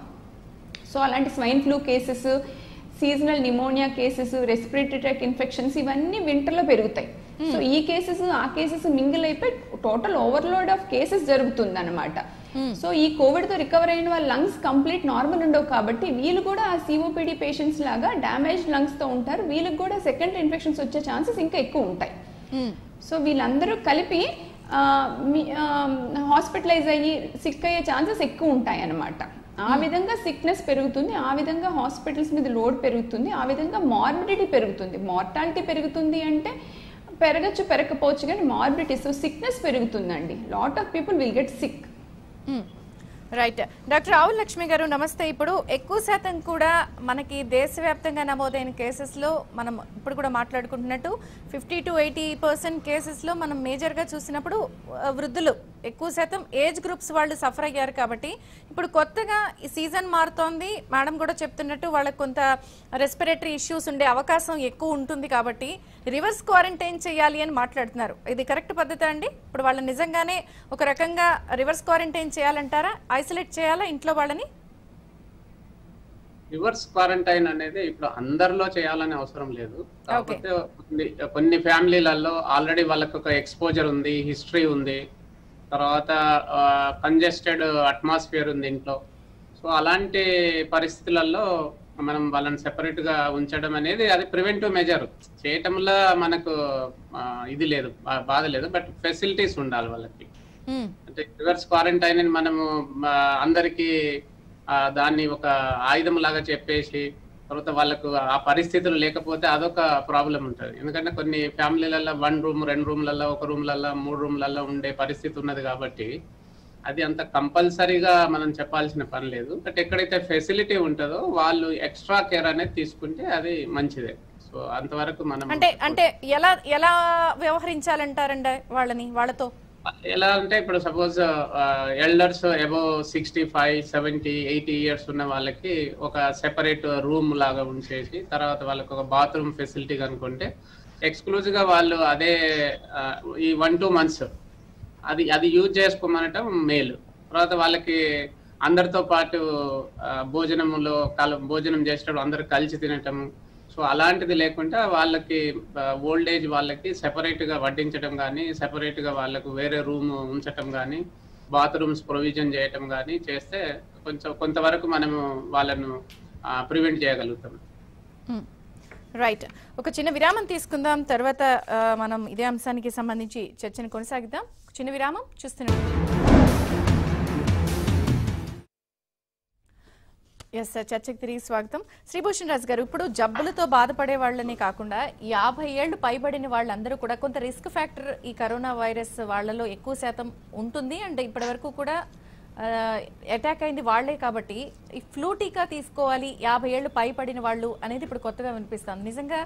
సో అలాంటి swine flu cases, seasonal pneumonia cases, respiratory tract infections ఇవన్నీ వింటర్లో పెరుగుతాయి. సో ఈ కేసెస్ ఆ కేసెస్ మింగిల్ అయిపోయి టోటల్ ఓవర్లోడ్ ఆఫ్ కేసెస్ జరుగుతుంది అనమాట. సో ఈ కోవిడ్ తో రికవర్ అయిన వాళ్ళ లంగ్స్ కంప్లీట్ నార్మల్ ఉండవు కాబట్టి వీళ్ళు కూడా ఆ సిఓపిడి పేషెంట్స్ లాగా డ్యామేజ్ లంగ్స్ తో ఉంటారు. వీళ్ళకి కూడా సెకండరీ ఇన్ఫెక్షన్స్ వచ్చే ఛాన్సెస్ ఇంకా ఎక్కువ ఉంటాయి. సో వీళ్ళందరూ కలిపి హాస్పిటలైజ్ అయ్యి సిక్ అయ్యే ఛాన్సెస్ ఎక్కువ ఉంటాయి అన్నమాట. ఆ విధంగా సిక్నెస్ పెరుగుతుంది, ఆ విధంగా హాస్పిటల్స్ మీద లోడ్ పెరుగుతుంది, ఆ విధంగా మార్బిడిటీ పెరుగుతుంది. మార్టాలిటీ పెరుగుతుంది అంటే పెరగచ్చు, పెరగకపోవచ్చు, కానీ మార్బిడిటీ, సో సిక్నెస్ పెరుగుతుందండి. Lot of people will get sick. Right. Doctor Ravula Lakshmi గారు నమస్తే. ఇప్పుడు ఎక్కువ శాతం కూడా మనకి దేశవ్యాప్తంగా నమోదైన కేసెస్లో మనం ఇప్పుడు కూడా మాట్లాడుకుంటున్నట్టు 50 to 80% కేసెస్లో మనం మేజర్గా చూసినప్పుడు వృద్ధులు ఎక్కువ శాతం ఏజ్ గ్రూప్స్ వాళ్ళు సఫర్ అయ్యారు. కాబట్టి ఇప్పుడు కొత్తగా ఈ సీజన్ మారుతోంది, మేడం కూడా చెప్తున్నట్టు వాళ్ళకి కొంత రెస్పిరేటరీ ఇష్యూస్ ఉండే అవకాశం ఎక్కువ ఉంటుంది. కాబట్టి రివర్స్ క్వారంటైన్ చేయాలి అని మాట్లాడుతున్నారు. ఇది కరెక్ట్ పద్ధతి అండి? ఇప్పుడు వాళ్ళని నిజంగానే ఒక రకంగా రివర్స్ క్వారంటైన్ చేయాలంటారా, ఐసోలేట్ చేయాలా ఇంట్లో వాళ్ళని? రివర్స్ క్వారంటైన్ అనేది ఇప్పుడు అందరిలో చేయాలనే అవసరం లేదు. కాకపోతే కొన్ని ఫ్యామిలీలలో ఆల్రెడీ వాళ్ళకి ఒక ఎక్స్పోజర్ ఉంది, హిస్టరీ ఉంది, తర్వాత కంజెస్టెడ్ అట్మాస్ఫియర్ ఉంది ఇంట్లో. సో అలాంటి పరిస్థితులలో మనం వాళ్ళని సెపరేట్ గా ఉంచడం అనేది అది ప్రివెంటివ్ మెజర్ చేయటంలో మనకు ఇది లేదు, బాధ లేదు. బట్ ఫెసిలిటీస్ ఉండాలి వాళ్ళకి. అంటే రివర్స్ క్వారంటైన్ అని మనము అందరికి దాన్ని ఒక ఆయుధం లాగా చెప్పేసి తర్వాత వాళ్ళకు ఆ పరిస్థితులు లేకపోతే అదొక ప్రాబ్లం ఉంటుంది. ఎందుకంటే కొన్ని ఫ్యామిలీలలో 1 రూమ్ 2 రూమ్లలో 1 రూమ్లలో 3 రూమ్లలో ఉండే పరిస్థితి ఉన్నది కాబట్టి అది అంత కంపల్సరీగా మనం చెప్పాల్సిన పని లేదు. బట్ ఎక్కడైతే ఫెసిలిటీ ఉంటుందో వాళ్ళు ఎక్స్ట్రా కేర్ అనేది తీసుకుంటే అది మంచిదే. సో అంతవరకు మనం అంటే ఎలా వ్యవహరించాలంటారండి వాళ్ళతో? ఎలా అంటే ఇప్పుడు సపోజ్ ఎల్డర్స్ అబౌవ్ 65, 70, 80 ఇయర్స్ ఉన్న వాళ్ళకి ఒక సెపరేట్ రూమ్ లాగా ఉంచేసి తర్వాత వాళ్ళకి ఒక బాత్రూమ్ ఫెసిలిటీ కనుకుంటే ఎక్స్క్లూజివ్ గా వాళ్ళు అదే ఈ 1-2 months అది యూజ్ చేసుకోమనటం మేలు. తర్వాత వాళ్ళకి అందరితో పాటు భోజనం చేసేటప్పుడు అందరు కలిసి తినటము, సో అలాంటిది లేకుండా వాళ్ళకి ఓల్డ్ ఏజ్ వాళ్ళకి సెపరేట్గా వడ్డించడం కానీ, సెపరేట్గా వాళ్ళకు వేరే రూమ్ ఉంచటం కానీ, బాత్రూమ్స్ ప్రొవిజన్ చేయటం కానీ చేస్తే కొంతవరకు మనము వాళ్ళను ప్రివెంట్ చేయగలుగుతాం. రైట్, ఒక చిన్న విరామం తీసుకుందాం, తర్వాత మనం ఇదే అంశానికి సంబంధించి చర్చను కొనసాగిద్దాం. చిన్న విరామం చూస్తున్నాం. ఎస్ సార్, చర్చకు తిరిగి స్వాగతం. శ్రీభూషణ్ రాజు గారు, ఇప్పుడు జబ్బులతో బాధపడే వాళ్ళని కాకుండా 50 ఏళ్లు పైబడిన వాళ్ళందరూ కూడా కొంత రిస్క్ ఫ్యాక్టర్ ఈ కరోనా వైరస్ వాళ్ళలో ఎక్కువ శాతం ఉంటుంది. అండ్ ఇప్పటి వరకు కూడా అటాక్ అయింది వాళ్లే కాబట్టి ఈ ఫ్లూ టీకా తీసుకోవాలి 50 ఏళ్లు పైబడిన వాళ్ళు అనేది ఇప్పుడు కొత్తగా వినిపిస్తుంది. నిజంగా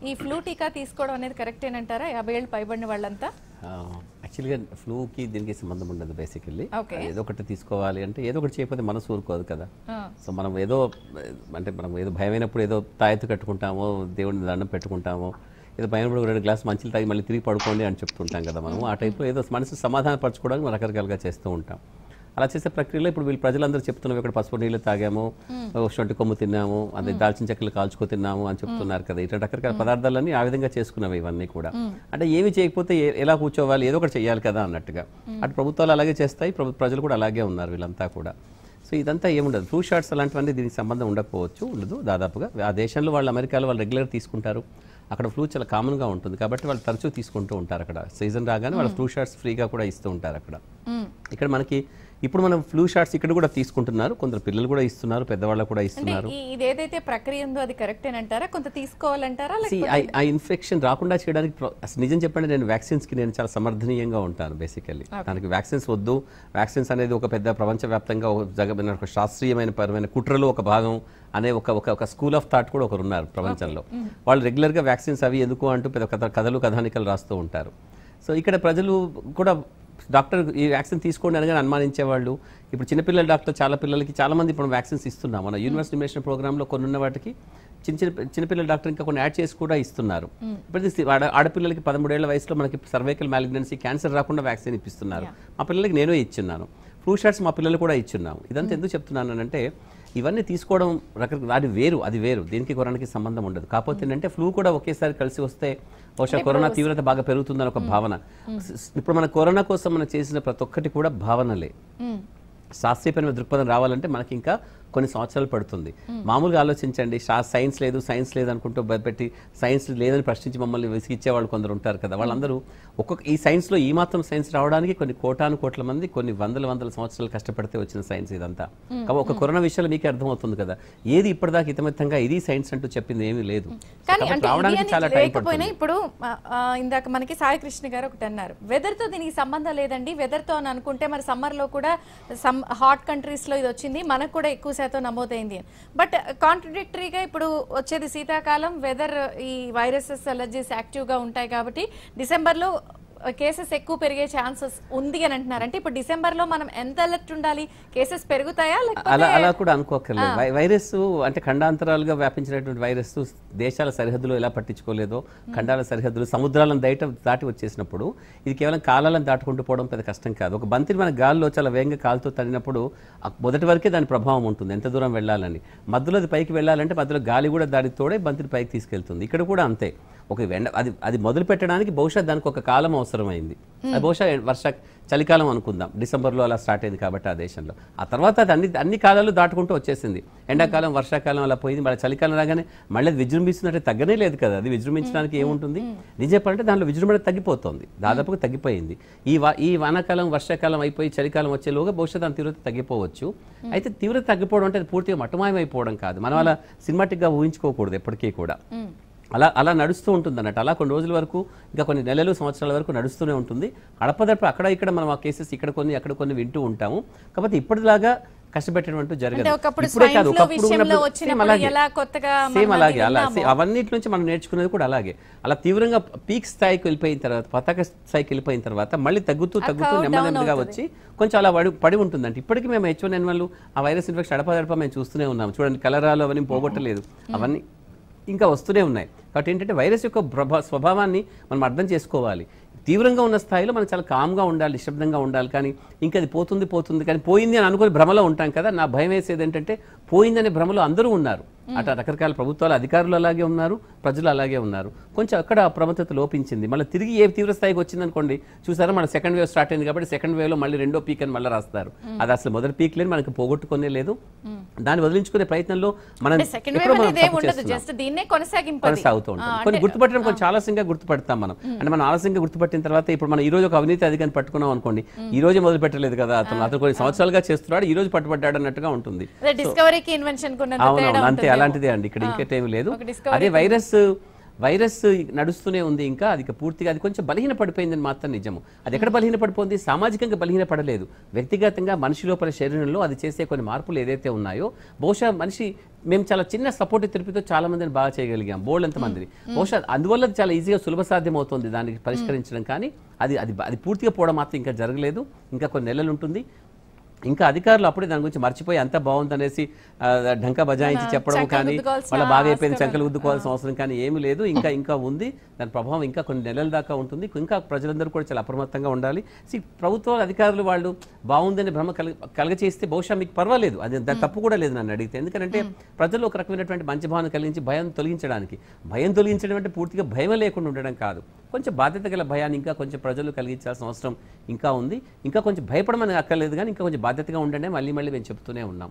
ఈ ఫ్లూ టీకా తీసుకోవడం అనేది కరెక్టేనంటారా 50 ఏళ్లు పైబడిన వాళ్ళంతా? యాక్చువల్గా ఫ్లూకి దీనికి సంబంధం ఉండదు. బేసికల్లీ ఏదో ఒకటి తీసుకోవాలి అంటే ఏదో ఒకటి చేయకపోతే మనసు ఊరుకోదు కదా. సో మనం ఏదో భయమైనప్పుడు ఏదో తాయెత్తు కట్టుకుంటామో, దేవుడిని దండం పెట్టుకుంటామో, ఏదో భయమైనప్పుడు 2 గ్లాస్ మంచిలు తాగి మళ్ళీ తిరిగి పడుకోండి అని చెప్తుంటాం కదా మనము. ఆ టైప్లో ఏదో మనసు సమాధాన పరచుకోవడానికి మనం రకరకాలుగా చేస్తూ ఉంటాం. అలా చేసే ప్రక్రియలో ఇప్పుడు వీళ్ళు ప్రజలందరూ చెప్తున్నారు, ఇక్కడ పసుపు నీళ్ళు తాగాము, షొంటి కొమ్ము తిన్నాము, అదే దాల్చిన చెక్కలు కాల్చుకో తిన్నాము అని చెప్తున్నారు కదా. ఇట్లా రకరకాల పదార్థాలన్నీ ఆ విధంగా చేసుకున్నవి ఇవన్నీ కూడా. అంటే ఏమి చేయకపోతే ఎలా కూర్చోవాలి, ఏదో ఒకటి చేయాలి కదా అన్నట్టుగా. అటు ప్రభుత్వాలు అలాగే చేస్తాయి, ప్రజలు కూడా అలాగే ఉన్నారు వీళ్ళంతా కూడా. సో ఇదంతా ఏముండదు. ఫ్లూ షాట్స్ అలాంటివన్నీ దీనికి సంబంధం ఉండదు దాదాపుగా. ఆ దేశంలో వాళ్ళు, అమెరికాలో వాళ్ళు రెగ్యులర్ తీసుకుంటారు. అక్కడ ఫ్లూ చాలా కామన్గా ఉంటుంది కాబట్టి వాళ్ళు తరచూ తీసుకుంటూ ఉంటారు. అక్కడ సీజన్ రాగానే వాళ్ళు ఫ్లూ షాట్స్ ఫ్రీగా కూడా ఇస్తూ ఉంటారు అక్కడ. ఇక్కడ మనకి ఇప్పుడు మనం ఫ్లూ షాట్స్ ఇక్కడ కూడా తీసుకుంటున్నారు, కొందరు పిల్లలు కూడా ఇస్తున్నారు, పెద్దవాళ్ళకు కూడా ఇస్తున్నారు. ఇది ఏదైతే ప్రక్రియ ఉందో అది కరెక్టేనంటారా, కొంత తీసుకోవాలంటారా? ఆ ఇన్ఫెక్షన్ రాకుండా చేయడానికి నిజం చెప్పండి, నేను వ్యాక్సిన్స్కి నేను చాలా సమర్థనీయంగా ఉంటాను. బేసికల్లీ దానికి వ్యాక్సిన్స్ వద్దు, వ్యాక్సిన్స్ అనేది ఒక పెద్ద ప్రపంచవ్యాప్తంగా ఒక శాస్త్రీయమైన పరమైన కుట్రలో ఒక భాగం అనే ఒక స్కూల్ ఆఫ్ థాట్ కూడా ఒకరు ఉన్నారు ప్రపంచంలో. వాళ్ళు రెగ్యులర్గా వ్యాక్సిన్స్ అవి ఎందుకు అంటూ పెద్ద కథలు కథానికలు రాస్తూ ఉంటారు. సో ఇక్కడ ప్రజలు కూడా డాక్టర్ ఈ వ్యాక్సిన్ తీసుకోండి అనగానే అనుమానించేవాళ్ళు. ఇప్పుడు చిన్నపిల్లల డాక్టర్ చాలా పిల్లలకి చాలామంది ఇప్పుడు వ్యాక్సిన్స్ ఇస్తున్నాం. మన యూనివర్సిటీ ఇమ్యునేషన్ ప్రోగ్రాంలో కొన్ని ఉన్న వాటికి చిన్నపిల్లల డాక్టర్ ఇంకా కొన్ని యాడ్ చేసి కూడా ఇస్తున్నారు. ఇప్పుడు ఆడపిల్లలకి 13 ఏళ్ల వయసులో మనకి సర్వైకల్ మ్యాలిగ్నెన్సీ, క్యాన్సర్ రాకుండా వ్యాక్సిన్ ఇప్పిస్తున్నారు. మా పిల్లలకి నేను ఇచ్చున్నాను. ఫ్లూ షాట్స్ మా పిల్లలు కూడా ఇచ్చున్నాము. ఇదంతా ఎందుకు చెప్తున్నాను అంటే ఇవన్నీ తీసుకోవడం అది వేరు, దీనికి కరోనాకి సంబంధం ఉండదు. కాకపోతే ఏంటంటే ఫ్లూ కూడా ఒకేసారి కలిసి వస్తే బహుశా కరోనా తీవ్రత బాగా పెరుగుతుందని ఒక భావన. ఇప్పుడు మన కరోనా కోసం మనం చేసిన ప్రతి ఒక్కటి కూడా భావనలే. శాస్త్రీయపరమైన దృక్పథం రావాలంటే మనకి ఇంకా కొన్ని సంవత్సరాలు పడుతుంది. మామూలుగా ఆలోచించండి, సైన్స్ లేదు అనుకుంటూ పెట్టి సైన్స్ లేదని ప్రశ్నించి మమ్మల్ని విసిగిచ్చేవాళ్ళు కొందరు ఉంటారు కదా. వాళ్ళందరూ ఈ సైన్స్లో ఈ మాత్రం సైన్స్ రావడానికి కొన్ని కోట్ల మంది కొన్ని వందల సంవత్సరాలు కష్టపడితే వచ్చిన సైన్స్ ఇదంతా. కాబట్టి ఒక కరోనా విషయాలు మీకే అర్థమవుతుంది కదా, ఏది ఇప్పటిదాకా ఇతమిత్తంగా ఇది సైన్స్ అంటూ చెప్పింది ఏమీ లేదు. రావడానికి చాలా టైం పడుతుంది. ఇప్పుడు ఇందాక మనకి సాయి కృష్ణ గారు ఒకటి అన్నారు, వెదర్ తో దీనికి సంబంధం లేదండి, వెదర్ తో అని అనుకుంటే మరి సమ్మర్ లో కూడా హాట్ కంట్రీస్ లో ఇది వచ్చింది, మనకు కూడా ఎక్కువ శాతం నమోదైంది. బట్ కాంట్రడిక్టరీగా ఇప్పుడు వచ్చేది శీతాకాలం, వెదర్ ఈ వైరసెస్ అలర్జీస్ యాక్టివ్ గా ఉంటాయి కాబట్టి డిసెంబర్ లో కేసెస్ ఎక్కువ పెరిగే ఛాన్సెస్ ఉంది అని అంటున్నారు. అంటే ఇప్పుడు డిసెంబర్ లో మనం ఎంత అలర్ట్ ఉండాలి, కేసెస్ పెరుగుతాయా? అలా కూడా అనుకోకర్లేదు. వైరస్ అంటే ఖండాంతరాలుగా వ్యాపించినటువంటి వైరస్ దేశాల సరిహద్దులు ఎలా పట్టించుకోలేదో, ఖండాల సరిహద్దులు సముద్రాలను దాటి వచ్చేసినప్పుడు ఇది కేవలం కాలాలను దాటుకుంటూ పోవడం పెద్ద కష్టం కాదు. ఒక బంతిని మన గాల్లో చాలా వేగంగా కాలుతో తడినప్పుడు మొదటి వరకే దాని ప్రభావం ఉంటుంది, ఎంత దూరం వెళ్ళాలని. మధ్యలో అది పైకి వెళ్ళాలంటే మధ్యలో గాలి కూడా దానికి తోడే బంతిని పైకి తీసుకెళ్తుంది. ఇక్కడ కూడా అంతే. అది మొదలు పెట్టడానికి బహుశా దానికి ఒక కాలం అవసరమైంది. అది బహుశా చలికాలం అనుకుందాం, డిసెంబర్లో అలా స్టార్ట్ అయింది కాబట్టి ఆ దేశంలో. ఆ తర్వాత అది అన్ని కాలాలు దాటుకుంటూ వచ్చేసింది. ఎండాకాలం, వర్షాకాలం అలా పోయింది. మళ్ళీ చలికాలం రాగానే మళ్ళీ అది విజృంభిస్తున్నట్టే తగ్గనే లేదు కదా. అది విజృంభించడానికి ఏముంటుంది? నిజం చెప్పాలంటే దాంట్లో విజృంభణ తగ్గిపోతుంది, దాదాపుగా తగ్గిపోయింది. ఈ వానాకాలం, వర్షాకాలం అయిపోయి చలికాలం వచ్చేలోగా బహుశా దాని తీవ్రత తగ్గిపోవచ్చు. అయితే తీవ్రత తగ్గిపోవడం అంటే అది పూర్తిగా మటుమాయం అయిపోవడం కాదు. మనం అలా సినిమాటిక్గా ఊహించుకోకూడదు ఎప్పటికీ కూడా. అలా నడుస్తూ ఉంటుంది అన్నట్టు. అలా కొన్ని రోజుల వరకు, ఇంకా కొన్ని నెలలు, సంవత్సరాల వరకు నడుస్తూనే ఉంటుంది. అడపదడప అక్కడ ఇక్కడ మనం ఆ కేసెస్ ఇక్కడ కొన్ని అక్కడ కొన్ని వింటూ ఉంటాము. కాబట్టి ఇప్పటిలాగా కష్టపెట్టడం జరగదు. ఇప్పుడే కాదు, ఒకప్పుడు సేమ్ అలాగే అవన్నిటి నుంచి మనం నేర్చుకునేది కూడా అలాగే. అలా తీవ్రంగా పీక్ స్థాయికి వెళ్ళిపోయిన తర్వాత, పతాక స్థాయికి వెళ్ళిపోయిన తర్వాత మళ్ళీ తగ్గుతూ నెమ్మదిగా వచ్చి కొంచెం అలా పడి ఉంటుందంటే ఇప్పటికీ మేము H1N1 ఆ వైరస్ ఇన్ఫెక్షన్ అడపదడప మేము చూస్తూనే ఉన్నాము. చూడండి, కలరాలు అవన్నీ పోగొట్టలేదు, అవన్నీ ఇంకా వస్తూనే ఉన్నాయి. కాబట్టి ఏంటంటే వైరస్ యొక్క స్వభావాన్ని మనం అర్థం చేసుకోవాలి. తీవ్రంగా ఉన్న స్థాయిలో మనం చాలా కామ్గా ఉండాలి, నిశ్శబ్దంగా ఉండాలి. కానీ ఇంకా అది పోతుంది కానీ పోయింది అని అనుకుని భ్రమలో ఉంటాం కదా. నా భయం వేసేది ఏంటంటే పోయిందనే భ్రమలో అందరూ ఉన్నారు. అట్లా రకరకాల ప్రభుత్వాలు అధికారులు అలాగే ఉన్నారు, ప్రజలు అలాగే ఉన్నారు. కొంచెం అక్కడ అప్రమత్తత లోపించింది. మళ్ళీ తిరిగి ఏ తీవ్ర స్థాయికి వచ్చింది అనుకోండి, చూసారా మన సెకండ్ వేవ్ స్టార్ట్ అయింది కాబట్టి సెకండ్ వేవ్ లో మళ్ళీ రెండో పీక్ అని మళ్ళీ రాస్తారు. అది అసలు మొదటి పీక్ లేని మనకి పోగొట్టుకునే లేదు. దాన్ని వదిలించుకునే ప్రయత్నంలో మనం కొనసాగుతూ ఉంటాం. కొన్ని గుర్తుపట్టడం కొంచెం ఆలస్యంగా గుర్తుపడతాం మనం. అంటే మనం ఆలస్యంగా గుర్తుపట్టిన తర్వాత ఇప్పుడు మనం ఈ రోజు ఒక అవినీతి అధికారిని పట్టుకున్నాం అనుకోండి, ఈ రోజే మొదలు పెట్టలేదు కదా, అతను కొన్ని సంవత్సరాలుగా చేస్తున్నాడు, ఈ రోజు పట్టుబడ్డాడు అన్నట్టుగా ఉంటుంది. అవునవును, అంతే, అలాంటిదే అండి. ఇక్కడ ఇంకేమీ లేదు. అదే వైరస్ నడుస్తూనే ఉంది. ఇంకా అది పూర్తిగా అది కొంచెం బలహీన పడిపోయిందని మాత్రం నిజము. అది ఎక్కడ బలహీన పడిపోయింది? సామాజికంగా బలహీన పడలేదు. వ్యక్తిగతంగా మనిషి లోపల శరీరంలో అది చేసే కొన్ని మార్పులు ఏదైతే ఉన్నాయో, బహుశా మేము చాలా చిన్న సపోర్ట్ తెరిపితో చాలా మందిని బాగా చేయగలిగాం, బోల్డ్ ఎంతమందిని. బహుశా అందువల్ల చాలా ఈజీగా సులభ సాధ్యం అవుతుంది దానికి పరిష్కరించడం. కానీ అది పూర్తిగా పోవడం మాత్రం ఇంకా జరగలేదు. ఇంకా కొన్ని నెలలు ఉంటుంది. ఇంకా అధికారులు అప్పుడే దాని గురించి మర్చిపోయి అంతా బాగుందనేసి ఢంకా బజాయించి చెప్పడం కానీ, వాళ్ళ బాగా అయిపోయింది చంకలు గుద్దుకోవాల్సిన అవసరం కానీ ఏమీ లేదు. ఇంకా ఉంది, దాని ప్రభావం ఇంకా కొన్ని నెలల దాకా ఉంటుంది. ఇంకా ప్రజలందరూ కూడా చాలా అప్రమత్తంగా ఉండాలి. ప్రభుత్వాల అధికారులు వాళ్ళు బాగుందని భ్రమ కలగచేస్తే బహుశా మీకు పర్వాలేదు, అది దాని తప్పు కూడా లేదు నన్ను అడిగితే. ఎందుకంటే ప్రజలు ఒక రకమైనటువంటి మంచి భావన కలిగించి భయం తొలగించడం అంటే పూర్తిగా భయం లేకుండా ఉండడం కాదు, కొంచెం బాధ్యత గల భయాన్ని ఇంకా కొంచెం ప్రజలు కలిగించాల్సిన అవసరం ఇంకా ఉంది. ఇంకా కొంచెం భయపడమని అక్కర్లేదు, కానీ ఇంకా కొంచెం బాధ్యతగా ఉండండి మళ్ళీ మేము చెప్తూనే ఉన్నాం.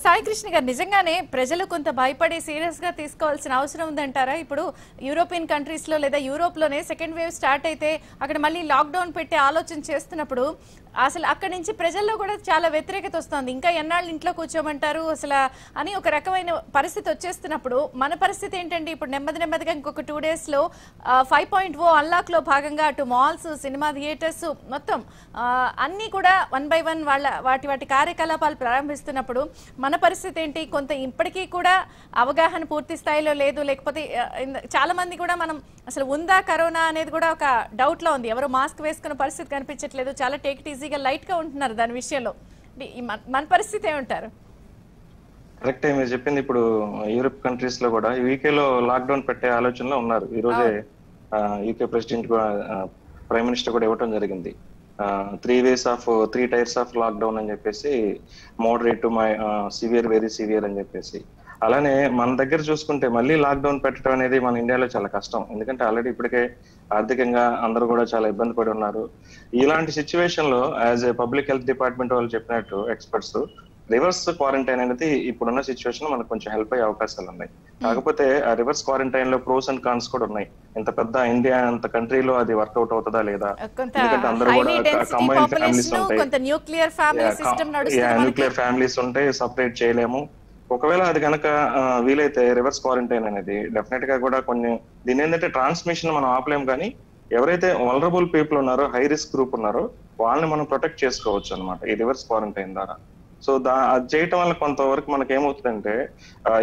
సాయి కృష్ణ గారు, నిజంగానే ప్రజలు కొంత భయపడి సీరియస్ గా తీసుకోవాల్సిన అవసరం ఉందంటారా? ఇప్పుడు యూరోపియన్ కంట్రీస్ లో లేదా యూరోప్ లోనే సెకండ్ వేవ్ స్టార్ట్ అయితే అక్కడ మళ్ళీ లాక్డౌన్ పెట్టే ఆలోచన చేస్తున్నప్పుడు అసలు అక్కడి నుంచి ప్రజల్లో కూడా చాలా వ్యతిరేకత వస్తుంది. ఇంకా ఎన్నాళ్ళు ఇంట్లో కూర్చోమంటారు అసలు అని ఒక రకమైన పరిస్థితి వచ్చేస్తున్నప్పుడు మన పరిస్థితి ఏంటంటే ఇప్పుడు నెమ్మదిగా ఇంకొక 2 days లో 5.0 అన్లాక్ లో భాగంగా అటు మాల్స్, సినిమా థియేటర్స్ మొత్తం అన్ని కూడా 1 by 1 వాటి కార్యకలాపాలు ప్రారంభిస్తున్నప్పుడు మన పరిస్థితి ఏంటి? కొంత ఇప్పటికీ కూడా అవగాహన పూర్తి స్థాయిలో లేదు, లేకపోతే చాలా మంది కూడా మనం అసలు ఉందా కరోనా అనేది కూడా ఒక డౌట్ లో ఉంది. ఎవరు మాస్క్ వేసుకున్న పరిస్థితి కనిపించట్లేదు, చాలా టేక్ ఇట్ ఈజీగా లైట్ గా ఉంటున్నారు దాని విషయంలో. మన పరిస్థితి ఏమంటారు? కరెక్ట్, మీరు చెప్పింది. ఇప్పుడు యూరోప్ కంట్రీస్ లో కూడా యూకేలో లాక్డౌన్ పెట్టే ఆలోచనలో ఉన్నారు. ఈ రోజే యూకే ప్రెసిడెంట్ ప్రైమ్ మినిస్టర్ కూడా ఇవ్వడం జరిగింది. 3 tiers ఆఫ్ లాక్డౌన్ అని చెప్పేసి, moderate to severe, very severe అని చెప్పేసి. అలానే మన దగ్గర చూసుకుంటే మళ్ళీ లాక్డౌన్ పెట్టడం అనేది మన ఇండియాలో చాలా కష్టం. ఎందుకంటే ఆల్రెడీ ఇప్పటికే ఆర్థికంగా అందరూ కూడా చాలా ఇబ్బంది పడి ఉన్నారు. ఇలాంటి సిచ్యువేషన్ లో as a public health department వాళ్ళు చెప్పినట్టు ఎక్స్పర్ట్స్, రివర్స్ క్వారంటైన్ అనేది ఇప్పుడున్న సిచ్యువేషన్ మనకు కొంచెం హెల్ప్ అయ్యే అవకాశాలు ఉన్నాయి. కాకపోతే ఆ రివర్స్ క్వారంటైన్ లో ప్రోస్ అండ్ కాన్స్ కూడా ఉన్నాయి. ఇంత పెద్ద ఇండియా అంత కంట్రీలో అది వర్కౌట్ అవుతుందా లేదా? ఎందుకంటే అందరూ కూడా కంబైన్ ఫ్యామిలీస్ ఉంటాయి, న్యూక్లియర్ ఫ్యామిలీస్ ఉంటాయి, సపరేట్ చేయలేము. ఒకవేళ అది కనుక వీలైతే రివర్స్ క్వారంటైన్ అనేది డెఫినెట్ గా కూడా దీని ఏంటంటే ట్రాన్స్మిషన్ మనం ఆపలేము, కానీ ఎవరైతే వల్నరబుల్ పీపుల్ ఉన్నారో, హై రిస్క్ గ్రూప్ ఉన్నారో వాళ్ళని మనం ప్రొటెక్ట్ చేసుకోవచ్చు అనమాట ఈ రివర్స్ క్వారంటైన్ ద్వారా. సో అది చేయటం వల్ల కొంతవరకు మనకి ఏమవుతుందంటే,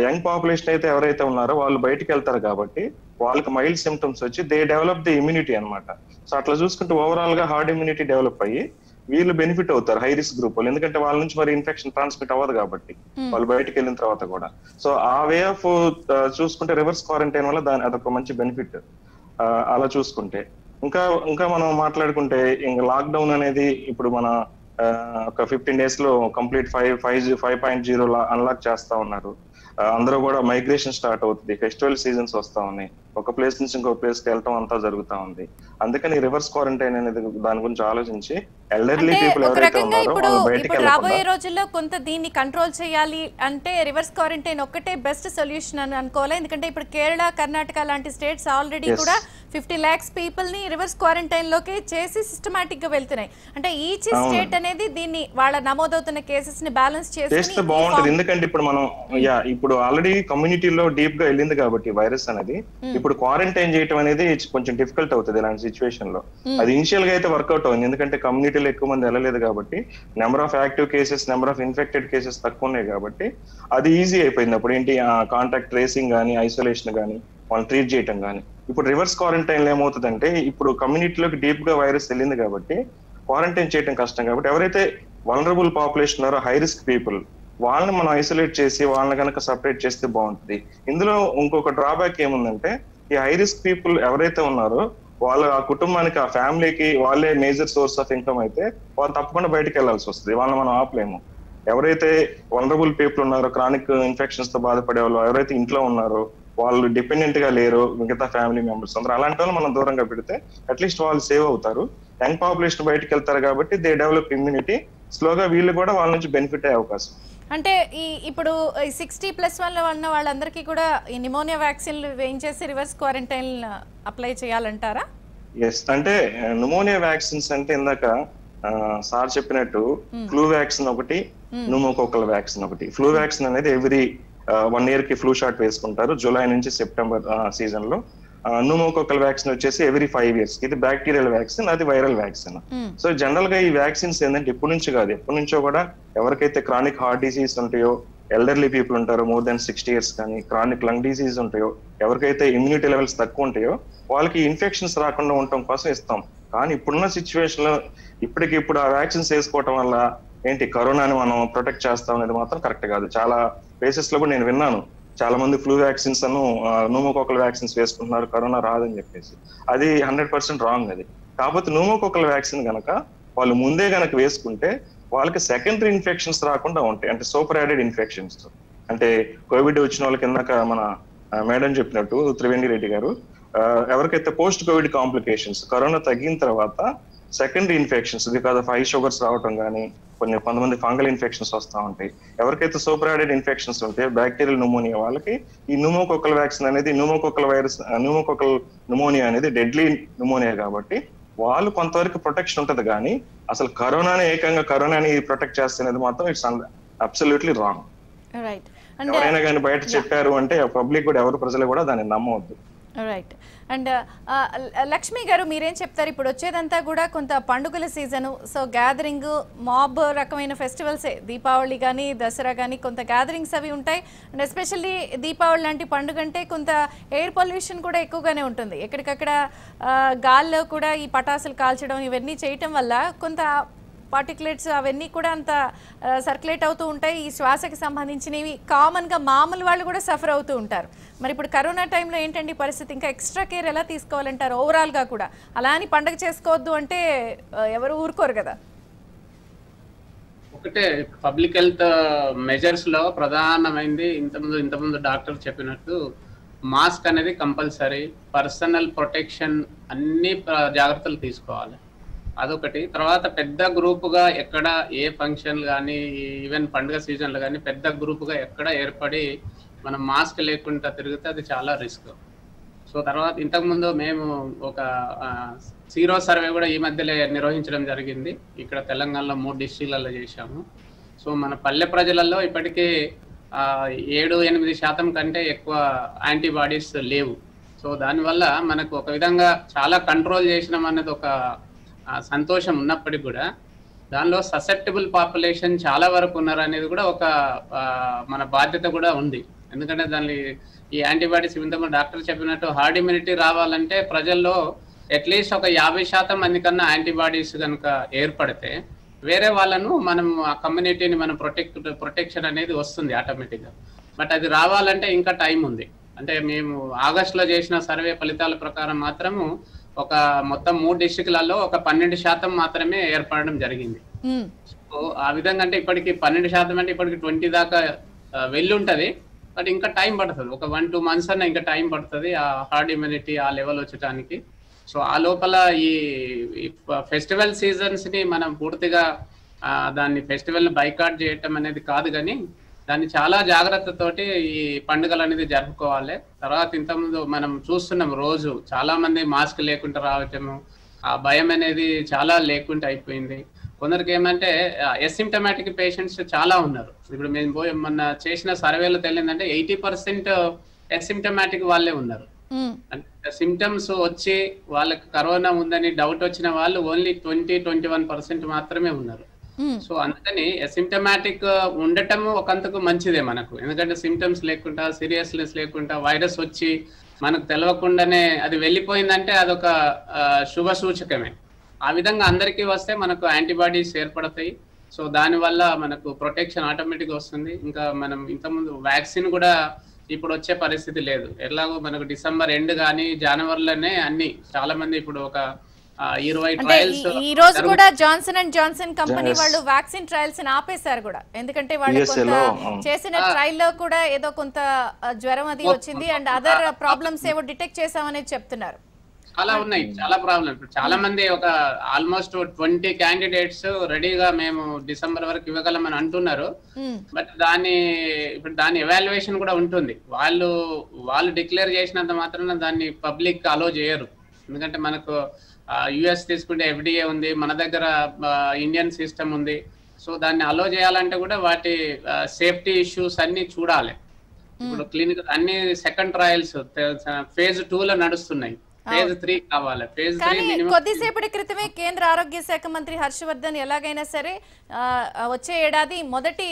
యంగ్ పాపులేషన్ అయితే ఎవరైతే ఉన్నారో వాళ్ళు బయటికి వెళ్తారు కాబట్టి వాళ్ళకి మైల్డ్ సిమ్టమ్స్ వచ్చి దే డెవలప్ ది ఇమ్యూనిటీ అనమాట. సో అట్లా చూసుకుంటే ఓవరాల్ గా హార్డ్ ఇమ్యూనిటీ డెవలప్ అయ్యి వీళ్ళు బెనిఫిట్ అవుతారు, హై రిస్క్ గ్రూప్ వాళ్ళు. ఎందుకంటే వాళ్ళ నుంచి మరి ఇన్ఫెక్షన్ ట్రాన్స్మిట్ అవ్వదు కాబట్టి వాళ్ళు బయటకు వెళ్ళిన తర్వాత కూడా. సో ఆ వే ఆఫ్ చూసుకుంటే రివర్స్ క్వారంటైన్ వల్ల అదొక మంచి బెనిఫిట్ అలా చూసుకుంటే. ఇంకా మనం మాట్లాడుకుంటే ఇంకా లాక్డౌన్ అనేది ఇప్పుడు మన ఒక 15 days లో కంప్లీట్ 5.0 అన్లాక్ చేస్తా ఉన్నారు. అందరూ కూడా మైగ్రేషన్ స్టార్ట్ అవుతుంది, ఫెస్టివల్ సీజన్స్ వస్తా ఉన్నాయి, ఒక ప్లేస్ నుంచి ఇంకో ప్లేస్ కి వెళ్ళటం అంతా జరుగుతా ఉంది. అందుకని రివర్స్ క్వారంటైన్ అనేది దాని గురించి ఆలోచించి ఎల్డర్లీ పీపుల్ ఎవరైతే ఉన్నారో వాళ్ళు బయటికి వెళ్ళకుండా రాబోయే రోజుల్లో కొంత దీన్ని కంట్రోల్ చేయాలి అంటే రివర్స్ క్వారంటైన్ ఒక్కటే బెస్ట్ సొల్యూషన్ అని అనుకోవాలి. ఎందుకంటే ఇప్పుడు కేరళ, కర్ణాటక లాంటి స్టేట్స్ ఆల్రెడీ కూడా 50 lakhs పీపుల్ ని రివర్స్ క్వారంటైన్ లోకి చేసి సిస్టమాటిక్ గా వెళ్తున్నాయి. అంటే ఈచ్ స్టేట్ అనేది దీన్ని వాళ్ళ నమోదవుతున్న కేసెస్ ని బ్యాలెన్స్ చేస్తే బాగుంటది. ఎందుకంటే ఇప్పుడు మనం ఇప్పుడు ఆల్రెడీ కమ్యూనిటీలో డీప్ గా వెళ్ళింది కాబట్టి వైరస్ అనేది ఇప్పుడు క్వారంటైన్ చేయడం అనేది కొంచెం డిఫికల్ట్ అవుతుంది ఇలాంటి సిచ్యువేషన్ లో. అది ఇనిషియల్ గా అయితే వర్కౌట్ అవుతుంది, ఎందుకంటే కమ్యూనిటీలో ఎక్కువ మంది వెళ్ళలేదు కాబట్టి, number of active cases, number of infected cases తక్కువ ఉన్నాయి కాబట్టి అది ఈజీ అయిపోయింది. అప్పుడు ఏంటి కాంటాక్ట్ ట్రేసింగ్ కానీ, ఐసోలేషన్ కానీ, వాళ్ళు ట్రీట్ చేయటం కానీ. ఇప్పుడు రివర్స్ క్వారంటైన్ లో ఏమవుతుందంటే ఇప్పుడు కమ్యూనిటీలోకి డీప్ గా వైరస్ వెళ్ళింది కాబట్టి క్వారంటైన్ చేయడం కష్టం. కాబట్టి ఎవరైతే వల్నరబుల్ పాపులేషన్ ఉన్నారో, హై రిస్క్ పీపుల్, వాళ్ళని మనం ఐసోలేట్ చేసి వాళ్ళని కనుక సపరేట్ చేస్తే బాగుంటుంది. ఇందులో ఇంకొక డ్రాబ్యాక్ ఏముందంటే, ఈ హై రిస్క్ పీపుల్ ఎవరైతే ఉన్నారో వాళ్ళ ఆ కుటుంబానికి, ఆ ఫ్యామిలీకి వాళ్ళే మేజర్ సోర్స్ ఆఫ్ ఇన్కమ్ అయితే వాళ్ళు తప్పకుండా బయటకు వెళ్లాల్సి వస్తుంది, వాళ్ళని మనం ఆపలేము. ఎవరైతే వనరబుల్ పీపుల్ ఉన్నారో, క్రానిక్ ఇన్ఫెక్షన్స్ తో బాధపడే వాళ్ళు ఎవరైతే ఇంట్లో ఉన్నారో, వాళ్ళు డిపెండెంట్ గా లేరు మిగతా ఫ్యామిలీ మెంబర్స్ అందరూ, అలాంటి వాళ్ళు మనం దూరంగా పెడితే అట్లీస్ట్ వాళ్ళు సేవ్ అవుతారు. యంగ్ పాపులేషన్ బయటకు వెళ్తారు కాబట్టి దే డెవలప్ ఇమ్యూనిటీ, స్లోగా వీళ్ళు కూడా వాళ్ళ నుంచి బెనిఫిట్ అయ్యే అవకాశం. అంటే ఇప్పుడు 60+ ఉన్న వాళ్ళందరికీ కూడా ఈ నిమోనియా వ్యాక్సిన్లు వేయించేసి రివర్స్ క్వారంటైన్ అప్లై చేయాలంటారా? ఎస్, అంటే న్యూమోనియా వ్యాక్సిన్స్ అంటే ఇందాక సార్ చెప్పినట్టు ఫ్లూ వ్యాక్సిన్ ఒకటి, న్యూమోకోకల్ వ్యాక్సిన్ ఒకటి. ఫ్లూ వ్యాక్సిన్ అనేది ఎవ్రీ 1 year కి ఫ్లూ షాట్ వేసుకుంటారు జూలై నుంచి సెప్టెంబర్ సీజన్ లో. న్యూమోకోకల్ వ్యాక్సిన్ వచ్చేసి ఎవ్రీ 5 years. ఇది బ్యాక్టీరియల్ వ్యాక్సిన్, అది వైరల్ వ్యాక్సిన్. సో జనరల్ గా ఈ వ్యాక్సిన్స్ ఏంటంటే ఇప్పటి నుంచి కాదు, ఎప్పటి నుంచో కూడా ఎవరికైతే క్రానిక్ హార్ట్ డిసీజ్ ఉంటాయో, ఎల్డర్లీ పీపుల్ ఉంటారో మోర్ దెన్ 60 years కానీ, క్రానిక్ లంగ్ డిసీజ్ ఉంటాయో, ఎవరికైతే ఇమ్యూనిటీ లెవెల్స్ తక్కువ ఉంటాయో వాళ్ళకి ఇన్ఫెక్షన్స్ రాకుండా ఉండటం కోసం ఇస్తాం. కానీ ఇప్పుడున్న సిచ్యువేషన్ లో ఇప్పటికిప్పుడు ఆ వ్యాక్సిన్స్ వేసుకోవటం వల్ల ఏంటి కరోనాని మనం ప్రొటెక్ట్ చేస్తాం అనేది మాత్రం కరెక్ట్ కాదు. చాలా కేసెస్ లో కూడా నేను విన్నాను, చాలా మంది ఫ్లూ వ్యాక్సిన్స్ న్యూమోకోకల్ వ్యాక్సిన్స్ వేసుకుంటున్నారు కరోనా రాదని చెప్పేసి. అది 100% రాంగ్. అది కాకపోతే న్యూమోకోకల్ వ్యాక్సిన్ కనుక వాళ్ళు ముందే కనుక వేసుకుంటే వాళ్ళకి సెకండరీ ఇన్ఫెక్షన్స్ రాకుండా ఉంటాయి. అంటే సూపర్ యాడెడ్ ఇన్ఫెక్షన్స్, అంటే కోవిడ్ వచ్చిన వాళ్ళకి ఇందాక మన మేడం చెప్పినట్టు త్రివేణి రెడ్డి గారు, ఎవరికైతే పోస్ట్ కోవిడ్ కాంప్లికేషన్స్ కరోనా తగ్గిన తర్వాత secondary infections because of high sugars రావటం కానీ, కొంతమంది ఫంగల్ ఇన్ఫెక్షన్స్ వస్తూ ఉంటాయి. ఎవరికైతే సూపర్ యాడెడ్ ఇన్ఫెక్షన్స్ ఉంటాయి బ్యాక్టీరియల్ న్యూమోనియా, వాళ్ళకి ఈ న్యూమోకోకల్ వ్యాక్సిన్ అనేది, న్యూమోకోకల్ న్యూమోనియా అనేది డెడ్లీ న్యూమోనియా కాబట్టి వాళ్ళు కొంతవరకు ప్రొటెక్షన్ ఉంటది. కానీ అసలు కరోనాని ఏకంగా కరోనాని ప్రొటెక్ట్ చేస్తున్నది మాత్రం ఇట్స్ అబ్సల్యూట్లీ రాంగ్. ఎవరైనా కానీ బయట చెప్పారు అంటే పబ్లిక్ కూడా, ఎవరు ప్రజలు కూడా దాన్ని నమ్మవద్దు. రైట్. అండ్ లక్ష్మి గారు మీరేం చెప్తారు? ఇప్పుడు వచ్చేదంతా కూడా కొంత పండుగల సీజను, సో గ్యాదరింగ్ మాబ్ రకమైన ఫెస్టివల్సే, దీపావళి కానీ దసరా కానీ కొంత గ్యాదరింగ్స్ అవి ఉంటాయి. అండ్ ఎస్పెషల్లీ దీపావళి లాంటి పండుగ అంటే కొంత ఎయిర్ పొల్యూషన్ కూడా ఎక్కువగానే ఉంటుంది. ఎక్కడికక్కడ గాల్లో కూడా ఈ పటాసులు కాల్చడం ఇవన్నీ చేయటం వల్ల కొంత పార్టికులేట్స్ అవన్నీ కూడా అంత సర్క్యులేట్ అవుతూ ఉంటాయి. ఈ శ్వాసకి సంబంధించినవి కామన్గా మామూలు వాళ్ళు కూడా సఫర్ అవుతూ ఉంటారు. మరి ఇప్పుడు కరోనా టైంలో ఏంటండి పరిస్థితి? ఇంకా ఎక్స్ట్రా కేర్ ఎలా తీసుకోవాలంటారు ఓవరాల్గా కూడా? అలా అని పండగ చేసుకోవద్దు అంటే ఎవరు ఊరుకోరు కదా. ఒకటే పబ్లిక్ హెల్త్ మెజర్స్ లో ప్రధానమైంది ఇంతకుముందు డాక్టర్ చెప్పినట్టు మాస్క్ అనేది కంపల్సరీ, పర్సనల్ ప్రొటెక్షన్ అన్ని జాగ్రత్తలు తీసుకోవాలి, అదొకటి. తర్వాత పెద్ద గ్రూపుగా ఎక్కడ ఏ ఫంక్షన్ కానీ, ఈవెన్ పండుగ సీజన్లు కానీ పెద్ద గ్రూపుగా ఎక్కడ ఏర్పడి మనం మాస్క్ లేకుండా తిరిగితే అది చాలా రిస్క్. సో తర్వాత ఇంతకుముందు మేము ఒక సీరో సర్వే కూడా ఈ మధ్యలో నిర్వహించడం జరిగింది. ఇక్కడ తెలంగాణలో 3 డిస్ట్రిక్ట్లలో చేశాము. సో మన పల్లె ప్రజలలో ఇప్పటికీ 7-8% కంటే ఎక్కువ యాంటీబాడీస్ లేవు. సో దానివల్ల మనకు ఒక విధంగా చాలా కంట్రోల్ చేసినాం అన్నది ఒక సంతోషం ఉన్నప్పటికీ కూడా దానిలో ససెప్టబుల్ పాపులేషన్ చాలా వరకు ఉన్నారు అనేది కూడా ఒక మన బాధ్యత కూడా ఉంది. ఎందుకంటే దాన్ని ఈ యాంటీబాడీస్ ఇంతకుముందు డాక్టర్ చెప్పినట్టు హార్డ్ ఇమ్యూనిటీ రావాలంటే ప్రజల్లో అట్లీస్ట్ ఒక 50% మంది కన్నా యాంటీబాడీస్ కనుక ఏర్పడితే వేరే వాళ్ళను మనం ఆ కమ్యూనిటీని మనం ప్రొటెక్షన్ అనేది వస్తుంది ఆటోమేటిక్గా. బట్ అది రావాలంటే ఇంకా టైం ఉంది. అంటే మేము ఆగస్టులో చేసిన సర్వే ఫలితాల ప్రకారం మాత్రము ఒక మొత్తం 3 డిస్ట్రిక్ట్లలో ఒక 12% మాత్రమే ఏర్పడడం జరిగింది. సో ఆ విధంగా అంటే ఇప్పటికి 12% అంటే ఇప్పటికి 20 దాకా వెళ్ళి ఉంటది. బట్ ఇంకా టైం పడుతుంది, ఒక 1-2 months అన్న ఇంకా టైం పడుతుంది ఆ హార్డ్ ఇమ్యూనిటీ ఆ లెవెల్ వచ్చడానికి. సో ఆ లోపల ఈ ఫెస్టివల్ సీజన్స్ ని మనం పూర్తిగా దాన్ని ఫెస్టివల్ బైకాట్ చేయటం అనేది కాదు, కానీ దాన్ని చాలా జాగ్రత్తతోటి ఈ పండుగలు అనేది జరుపుకోవాలి. తర్వాత ఇంతకుముందు మనం చూస్తున్నాం రోజు చాలా మంది మాస్క్ లేకుండా రావటము, ఆ భయం అనేది చాలా లేకుండా అయిపోయింది. కొందరికి ఏమంటే ఎసిమ్టమాటిక్ పేషెంట్స్ చాలా ఉన్నారు. ఇప్పుడు మేము మొన్న చేసిన సర్వేలో తెలియదంటే 80% ఎసిమ్టమాటిక్ వాళ్ళే ఉన్నారు. అంటే సిమ్టమ్స్ వచ్చి వాళ్ళకి కరోనా ఉందని డౌట్ వచ్చిన వాళ్ళు ఓన్లీ 20-21% మాత్రమే ఉన్నారు. సో అందుకని అసిమ్టమాటిక్ ఉండటం ఒకంతకు మంచిదే మనకు. ఎందుకంటే సిమ్టమ్స్ లేకుండా, సీరియస్నెస్ లేకుండా వైరస్ వచ్చి మనకు తెలియకుండానే అది వెళ్ళిపోయిందంటే అదొక శుభ సూచకమే. ఆ విధంగా అందరికీ వస్తే మనకు యాంటీబాడీస్ ఏర్పడతాయి. సో దానివల్ల మనకు ప్రొటెక్షన్ ఆటోమేటిక్గా వస్తుంది. ఇంకా మనం ఇంతకుముందు వ్యాక్సిన్ కూడా ఇప్పుడు వచ్చే పరిస్థితి లేదు. ఎలాగో మనకు డిసెంబర్ ఎండ్ కానీ జనవరిలోనే అన్ని చాలా మంది ఇప్పుడు ఒక 20 అంటే ట్రయల్స్ ఈ రోజు కూడా జాన్సన్ అండ్ జాన్సన్ కంపెనీ వాళ్ళు వ్యాక్సిన్ ట్రయల్స్ ని ఆపేశారు కూడా, ఎందుకంటే వాళ్ళు కొంత చేసిన ట్రయల్ లో కూడా ఏదో కొంత జ్వరం అది వచ్చింది అండ్ అదర్ ప్రాబ్లమ్స్ ఏవో డిటెక్ట్ చేసామనేది చెప్తున్నారు. చాలా ఉన్నాయి, చాలా ప్రాబ్లమ్. ఇప్పుడు చాలా మంది ఒక ఆల్మోస్ట్ 20 క్యాండిడేట్స్ రెడీగా మేము డిసెంబర్ వరకు ఇవ్వగలమని అంటున్నారు. బట్ ఇప్పుడు దాని ఎవాల్యుయేషన్ కూడా ఉంటుంది. వాళ్ళు డిక్లేర్ చేసినంత మాత్రాన దాన్ని పబ్లిక్ అలో చేయరు. ఎందుకంటే మనకు యుఎస్ తీసుకుంటే FDA ఉంది, మన దగ్గర ఇండియన్ సిస్టమ్ ఉంది. సో దాన్ని అలో చేయాలంటే కూడా వాటి సేఫ్టీ ఇష్యూస్ అన్ని చూడాలి. ఇప్పుడు క్లినికల్ అన్ని సెకండ్ ట్రయల్స్ phase 2 లో నడుస్తున్నాయి. phase 3 కావాలి. phase 3 minimum. కొద్దిసేపటి క్రితమే కేంద్ర ఆరోగ్య శాఖ మంత్రి హర్షవర్ధన్ ఎలాగైనా సరే వచ్చే ఏడాది మొదటి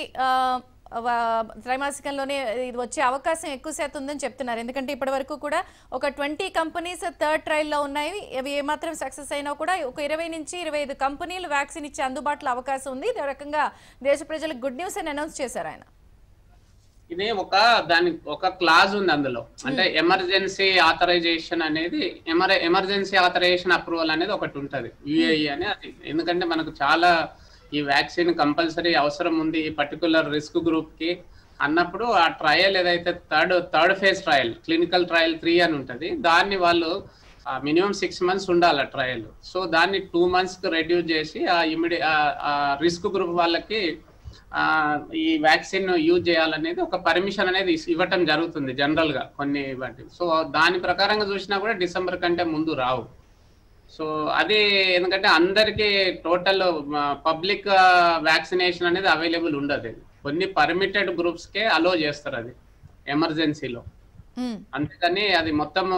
త్రైమాసికంలోనే ఇది వచ్చే అవకాశం ఎక్కువ శాతం ఉందని చెప్తున్నారు. ఎందుకంటే ఇప్పటి వరకు కూడా ఒక 20 కంపెనీస్ థర్డ్ ట్రయల్ లో ఉన్నాయి. అవి ఏమాత్రం సక్సెస్ అయినా కూడా ఒక 20 నుంచి 25 కంపెనీలు వ్యాక్సిన్ ఇచ్చే అందుబాటులో అవకాశం ఉంది. ఇదే రకంగా దేశ ప్రజలకు గుడ్ న్యూస్ అని అనౌన్స్ చేశారు ఆయన. ఇది ఒక క్లాజ్ ఉంది అందులో, అంటే ఎమర్జెన్సీ ఆథరైజేషన్ అనేది, ఎమర్జెన్సీ ఆథరైజేషన్ అప్రూవల్ అనేది ఒకటి ఉంటది, UAE అని. అది ఎందుకంటే మనకు చాలా ఈ వ్యాక్సిన్ కంపల్సరీ అవసరం ఉంది ఈ పర్టికులర్ రిస్క్ గ్రూప్ కి అన్నప్పుడు ఆ ట్రయల్ ఏదైతే third phase trial, clinical trial 3 అని ఉంటది, దాన్ని వాళ్ళు మినిమం 6 months ఉండాలి ట్రయల్. సో దాన్ని 2 months కి రెడ్యూస్ చేసి ఆ రిస్క్ గ్రూప్ వాళ్ళకి ఈ వ్యాక్సిన్ యూజ్ చేయాలనేది ఒక పర్మిషన్ అనేది ఇవ్వటం జరుగుతుంది జనరల్ గా కొన్ని వాటి. సో దాని ప్రకారంగా చూసినా కూడా డిసెంబర్ కంటే ముందు రావు. సో అది ఎందుకంటే అందరికి టోటల్ పబ్లిక్ వ్యాక్సినేషన్ అనేది అవైలబుల్ ఉండదు. కొన్ని పర్మిటెడ్ గ్రూప్స్ కే అలో చేస్తారు అది ఎమర్జెన్సీలో. అందుకని అది మొత్తం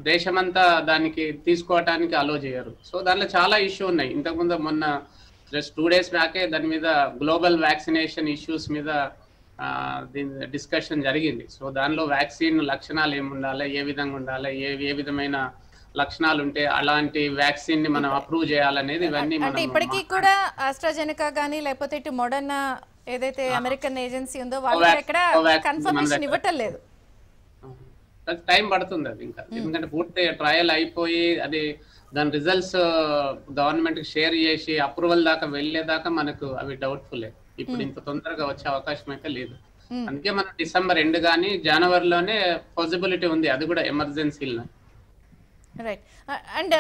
దేశమంతా దానికి తీసుకోవటానికి అలో చేయరు. సో దాంట్లో చాలా ఇష్యూ ఉన్నాయి. ఇంతకుముందు మొన్న జస్ట్ 2 days బ్యాకే దాని మీద గ్లోబల్ వ్యాక్సినేషన్ ఇష్యూస్ మీద దీని డిస్కషన్ జరిగింది. సో దానిలో వ్యాక్సిన్ లక్షణాలు ఏమి ఉండాలి, ఏ విధంగా ఉండాలి, ఏ విధమైన లక్షణాలు ఉంటే అలాంటి వ్యాక్సిన్ ని మనం అప్రూవ్ చేయాలనేది ఇవన్నీ అంటే ఇప్పటికీ కూడా ఆస్ట్రాజెనెకా గానీ లేకపోతే ఇటు మోడర్నా ఏదైతే అమెరికన్ ఏజెన్సీ ఉందో వాళ్ళు ఎక్కడ కన్ఫర్మేషన్ ఇవ్వటం లేదు. టైం పడుతుంది అది ఇంకా, ఎందుకంటే పూర్తి ట్రయల్ అయిపోయి అది దాని రిజల్ట్స్ గవర్నమెంట్ కి షేర్ చేసి అప్రూవల్ దాకా వెళ్లేదాకా మనకు అవి డౌట్ఫుల్. ఇప్పుడు ఇంత తొందరగా వచ్చే అవకాశం అయితే లేదు. అందుకే మనం డిసెంబర్ ఎండ్ కానీ జనవరిలోనే పాసిబిలిటీ ఉంది, అది కూడా ఎమర్జెన్సీలో. రైట్. అండ్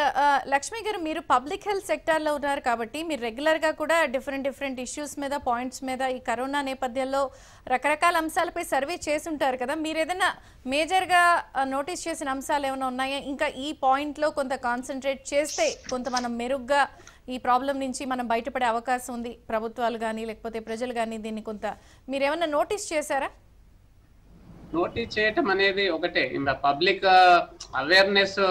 లక్ష్మి గారు, మీరు పబ్లిక్ హెల్త్ సెక్టార్లో ఉన్నారు కాబట్టి మీరు రెగ్యులర్గా కూడా డిఫరెంట్ ఇష్యూస్ మీద, పాయింట్స్ మీద ఈ కరోనా నేపథ్యంలో రకరకాల అంశాలపై సర్వే చేసుంటారు కదా. మీరు ఏదైనా మేజర్గా నోటీస్ చేసిన అంశాలు ఏమైనా ఉన్నాయా? ఇంకా ఈ పాయింట్లో కొంత కాన్సన్ట్రేట్ చేస్తే కొంత మనం మెరుగ్గా ఈ ప్రాబ్లం నుంచి మనం బయటపడే అవకాశం ఉంది, ప్రభుత్వాలు కానీ లేకపోతే ప్రజలు కానీ దీన్ని కొంత మీరు ఏమైనా నోటీస్ చేశారా? నోటీస్ చేయటం అనేది ఒకటే, ఇంకా పబ్లిక్ అవేర్నెస్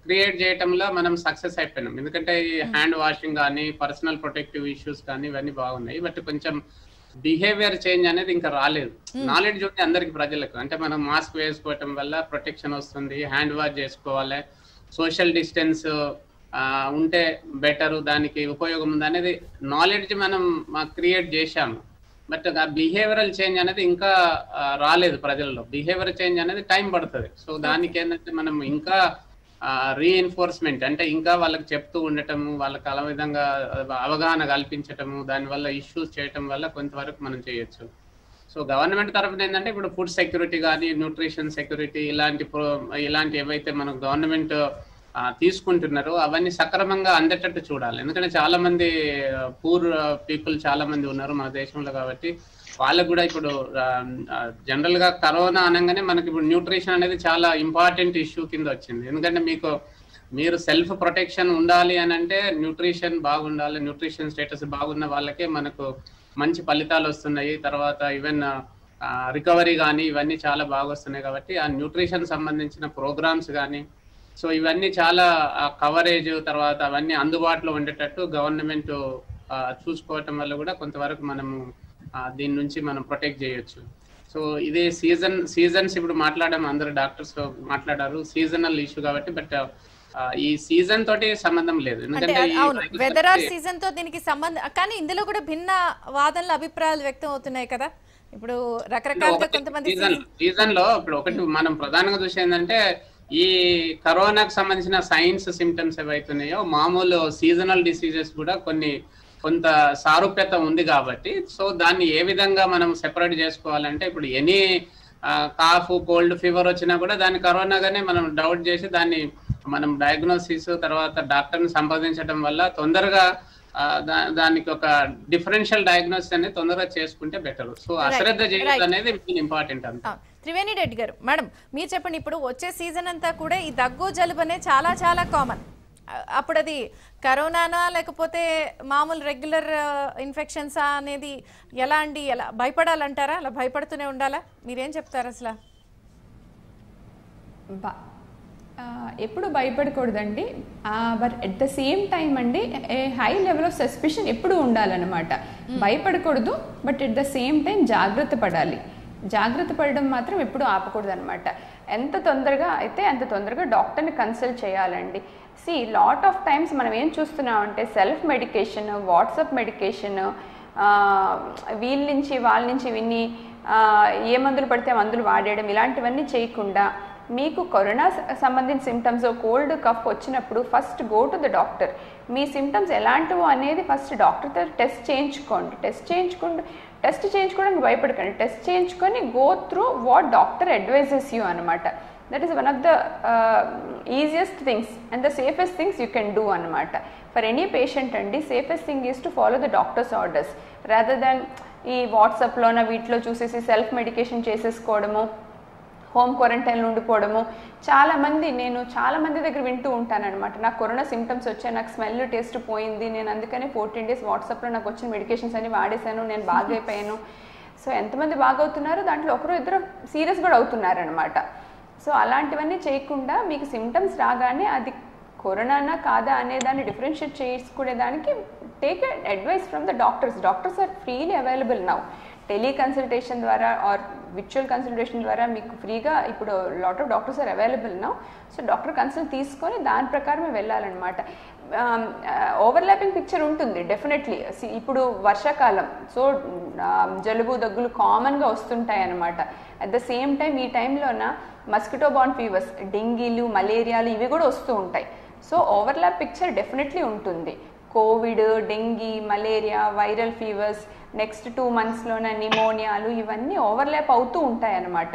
క్రియేట్ చేయటంలో మనం సక్సెస్ అయిపోయినాం. ఎందుకంటే ఈ హ్యాండ్ వాషింగ్ కానీ పర్సనల్ ప్రొటెక్టివ్ ఇష్యూస్ కానీ ఇవన్నీ బాగున్నాయి. బట్ కొంచెం బిహేవియర్ చేంజ్ అనేది ఇంకా రాలేదు. నాలెడ్జ్ ఉంది అందరికి ప్రజలకు, అంటే మనం మాస్క్ వేసుకోవటం వల్ల ప్రొటెక్షన్ వస్తుంది, హ్యాండ్ వాష్ చేసుకోవాలి, సోషల్ డిస్టెన్స్ ఉంటే బెటర్, దానికి ఉపయోగం ఉంది అనేది నాలెడ్జ్ మనం క్రియేట్ చేశాము. బట్ ఆ బిహేవియరల్ చేంజ్ అనేది ఇంకా రాలేదు ప్రజల్లో. బిహేవియర్ చేంజ్ అనేది టైం పడుతుంది. సో దానికి ఏంటంటే మనం ఇంకా రీఎన్ఫోర్స్మెంట్ అంటే ఇంకా వాళ్ళకి చెప్తూ ఉండటము, వాళ్ళకి అలా విధంగా అవగాహన కల్పించటము, దానివల్ల ఇష్యూస్ చేయటం వల్ల కొంతవరకు మనం చేయొచ్చు. సో గవర్నమెంట్ తరఫున ఏంటంటే ఇప్పుడు ఫుడ్ సెక్యూరిటీ కానీ న్యూట్రిషన్ సెక్యూరిటీ ఇలాంటి ఏవైతే మనం గవర్నమెంట్ తీసుకుంటున్నారో అవన్నీ సక్రమంగా అందేటట్టు చూడాలి. ఎందుకంటే చాలా మంది పూర్ పీపుల్ చాలా మంది ఉన్నారు మన దేశంలో, కాబట్టి వాళ్ళకు కూడా ఇప్పుడు జనరల్ గా కరోనా అనగానే మనకి ఇప్పుడు న్యూట్రిషన్ అనేది చాలా ఇంపార్టెంట్ ఇష్యూ కింద వచ్చింది. ఎందుకంటే మీరు సెల్ఫ్ ప్రొటెక్షన్ ఉండాలి అని అంటే న్యూట్రిషన్ బాగుండాలి. న్యూట్రిషన్ స్టేటస్ బాగున్న వాళ్ళకే మనకు మంచి ఫలితాలు వస్తున్నాయి. తర్వాత ఈవెన్ రికవరీ కానీ ఇవన్నీ చాలా బాగా వస్తున్నాయి. కాబట్టి ఆ న్యూట్రిషన్ సంబంధించిన ప్రోగ్రామ్స్ కానీ సో ఇవన్నీ చాలా కవరేజ్ తర్వాత అవన్నీ అందుబాటులో ఉండేటట్టు గవర్నమెంట్ చూసుకోవటం వల్ల కూడా కొంతవరకు మనము దీని నుంచి మనం ప్రొటెక్ట్ చేయొచ్చు. సో ఇది సీజన్స్ ఇప్పుడు మాట్లాడాము, అందరు డాక్టర్స్ మాట్లాడారు, సీజనల్ ఇష్యూ కాబట్టి. బట్ ఈ సీజన్ తోటి సంబంధం లేదు, ఎందుకంటే వెదర్ ఆర్ సీజన్ తో దీనికి సంబంధం. కానీ ఇందులో కూడా భిన్న వాదనలు అభిప్రాయాలు వ్యక్తం అవుతున్నాయి కదా. ఇప్పుడు రకరకాలుగా కొంతమంది సీజన్ లో ఇప్పుడు ఒకటి మనం ప్రధానంగా చూసేది ఏంటంటే ఈ కరోనాకు సంబంధించిన సైన్స్ సిమ్టమ్స్ ఏవైతున్నాయో మామూలు సీజనల్ డిసీజెస్ కూడా కొంత సారూప్యత ఉంది కాబట్టి సో దాన్ని ఏ విధంగా మనం సెపరేట్ చేసుకోవాలంటే ఇప్పుడు ఎనీ కాఫ్ కోల్డ్ ఫీవర్ వచ్చినా కూడా దాన్ని కరోనాగానే మనం డౌట్ చేసి దాన్ని మనం డయాగ్నోసిస్ తర్వాత డాక్టర్ని సంప్రదించడం వల్ల తొందరగా దానికి ఒక డిఫరెన్షియల్ డయాగ్నోసిస్ అనేది తొందరగా చేసుకుంటే బెటర్. సో అశ్రద్ధ చేయడం అనేది ఇంపార్టెంట్ అంత. త్రివేణి రెడ్డి గారు, మేడం మీరు చెప్పండి, ఇప్పుడు వచ్చే సీజన్ అంతా కూడా ఈ దగ్గు జలుబు అనేది చాలా చాలా కామన్. అప్పుడు అది కరోనానా లేకపోతే మామూలు రెగ్యులర్ ఇన్ఫెక్షన్సా అనేది ఎలా అండి, ఎలా భయపడాలంటారా? అలా భయపడుతూనే ఉండాలా? మీరేం చెప్తారు అసలు? ఎప్పుడు భయపడకూడదండి, but at the same time అండి హై లెవెల్ ఆఫ్ సస్పిషన్ ఎప్పుడు ఉండాలన్నమాట. భయపడకూడదు, but at the same time జాగ్రత్త పడాలి. జాగ్రత్త పడడం మాత్రం ఎప్పుడు ఆపకూడదు అనమాట. ఎంత తొందరగా అయితే అంత తొందరగా డాక్టర్ని కన్సల్ట్ చేయాలండి. లాట్ ఆఫ్ టైమ్స్ మనం ఏం చూస్తున్నాం అంటే సెల్ఫ్ మెడికేషన్, వాట్సాప్ మెడికేషన్, వీళ్ళ నుంచి వాళ్ళ నుంచి విని ఏ మందులు పడితే మందులు వాడేయడం, ఇలాంటివన్నీ చేయకుండా మీకు కరోనా సంబంధించిన సిమ్టమ్స్ కోల్డ్ కఫ్ వచ్చినప్పుడు first go to the doctor. మీ సిమ్టమ్స్ ఎలాంటివో అనేది ఫస్ట్ డాక్టర్తో టెస్ట్ చేయించుకోండి. టెస్ట్ చేయించుకోవడానికి భయపడకండి. టెస్ట్ చేయించుకొని go through what doctor advises you అనమాట. That is one of the easiest things and the safest things you can do అనమాట. ఫర్ ఎనీ పేషెంట్ అండి safest thing is to follow the doctor's orders rather than ఈ వాట్సాప్లోన వీటిలో చూసేసి సెల్ఫ్ మెడికేషన్ చేసేసుకోవడము, హోమ్ క్వారంటైన్లో ఉండిపోవడము. నేను చాలా మంది దగ్గర వింటూ ఉంటానన్నమాట, నాకు కరోనా సిమ్టమ్స్ వచ్చాయి, నాకు స్మెల్ టేస్ట్ పోయింది, నేను అందుకనే 14 days వాట్సాప్లో నాకు వచ్చిన మెడికేషన్స్ అన్ని వాడేశాను, నేను బాగా అయిపోయాను. సో ఎంతమంది బాగా అవుతున్నారు, దాంట్లో ఒకరు ఇద్దరు సీరియస్ కూడా అవుతున్నారనమాట. సో అలాంటివన్నీ చేయకుండా మీకు సిమ్టమ్స్ రాగానే అది కరోనానా కాదా అనే దాన్ని డిఫరెన్షియేట్ చేసుకునేదానికి take advice from the doctors. Doctors are freely available now. Teleconsultation ద్వారా ఆర్ విర్చువల్ కన్సల్టేషన్ ద్వారా మీకు ఫ్రీగా ఇప్పుడు lot of doctors are available now. So doctor consult తీసుకొని దాని ప్రకారమే వెళ్ళాలన్నమాట. ఓవర్లాపింగ్ పిక్చర్ ఉంటుంది డెఫినెట్లీ. ఇప్పుడు వర్షాకాలం, సో జలుబు దగ్గులు కామన్గా వస్తుంటాయి అన్నమాట. అట్ ద సేమ్ టైం ఈ టైంలోన మస్కిటో బార్న్ ఫీవర్స్, డెంగీలు, మలేరియాలు ఇవి కూడా వస్తూ ఉంటాయి. సో ఓవర్లాప్ పిక్చర్ డెఫినెట్లీ ఉంటుంది. Covid, dengue, malaria, viral fevers, next 2 monthsలోన నిమోనియాలు ఇవన్నీ ఓవర్లాప్ అవుతూ ఉంటాయి అన్నమాట.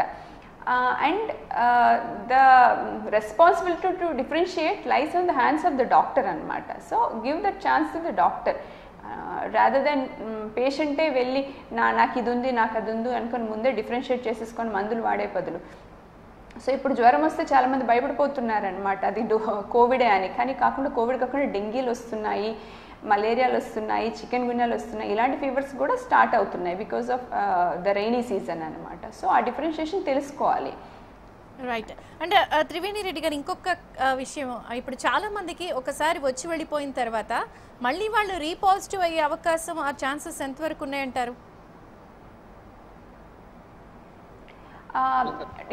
And the responsibility to differentiate lies on the hands of the doctor అనమాట. So give that chance to the doctor rather than పేషెంటే వెళ్ళి నాకు ఇది ఉంది నాకు అది ఉంది అనుకొని ముందే డిఫరెన్షియేట్ చేసేసుకొని మందులు వాడే బదులు. సో ఇప్పుడు జ్వరం వస్తే చాలామంది భయపడిపోతున్నారనమాట, అది కోవిడే అని. కానీ కోవిడ్ కాకుండా డెంగీలు వస్తున్నాయి, మలేరియాలు వస్తున్నాయి, చికెన్ గున్యాలు వస్తున్నాయి, ఇలాంటి ఫీవర్స్ కూడా స్టార్ట్ అవుతున్నాయి because of the rainy season అనమాట. సో ఆ డిఫరెన్షియేషన్ తెలుసుకోవాలి. రైట్. అంటే త్రివేణి రెడ్డి గారు ఇంకొక విషయం, ఇప్పుడు చాలా మందికి ఒకసారి వచ్చి వెళ్ళిపోయిన తర్వాత మళ్ళీ వాళ్ళు రీపాజిటివ్ అయ్యే అవకాశం, ఆ ఛాన్సెస్ ఎంతవరకు ఉన్నాయంటారు?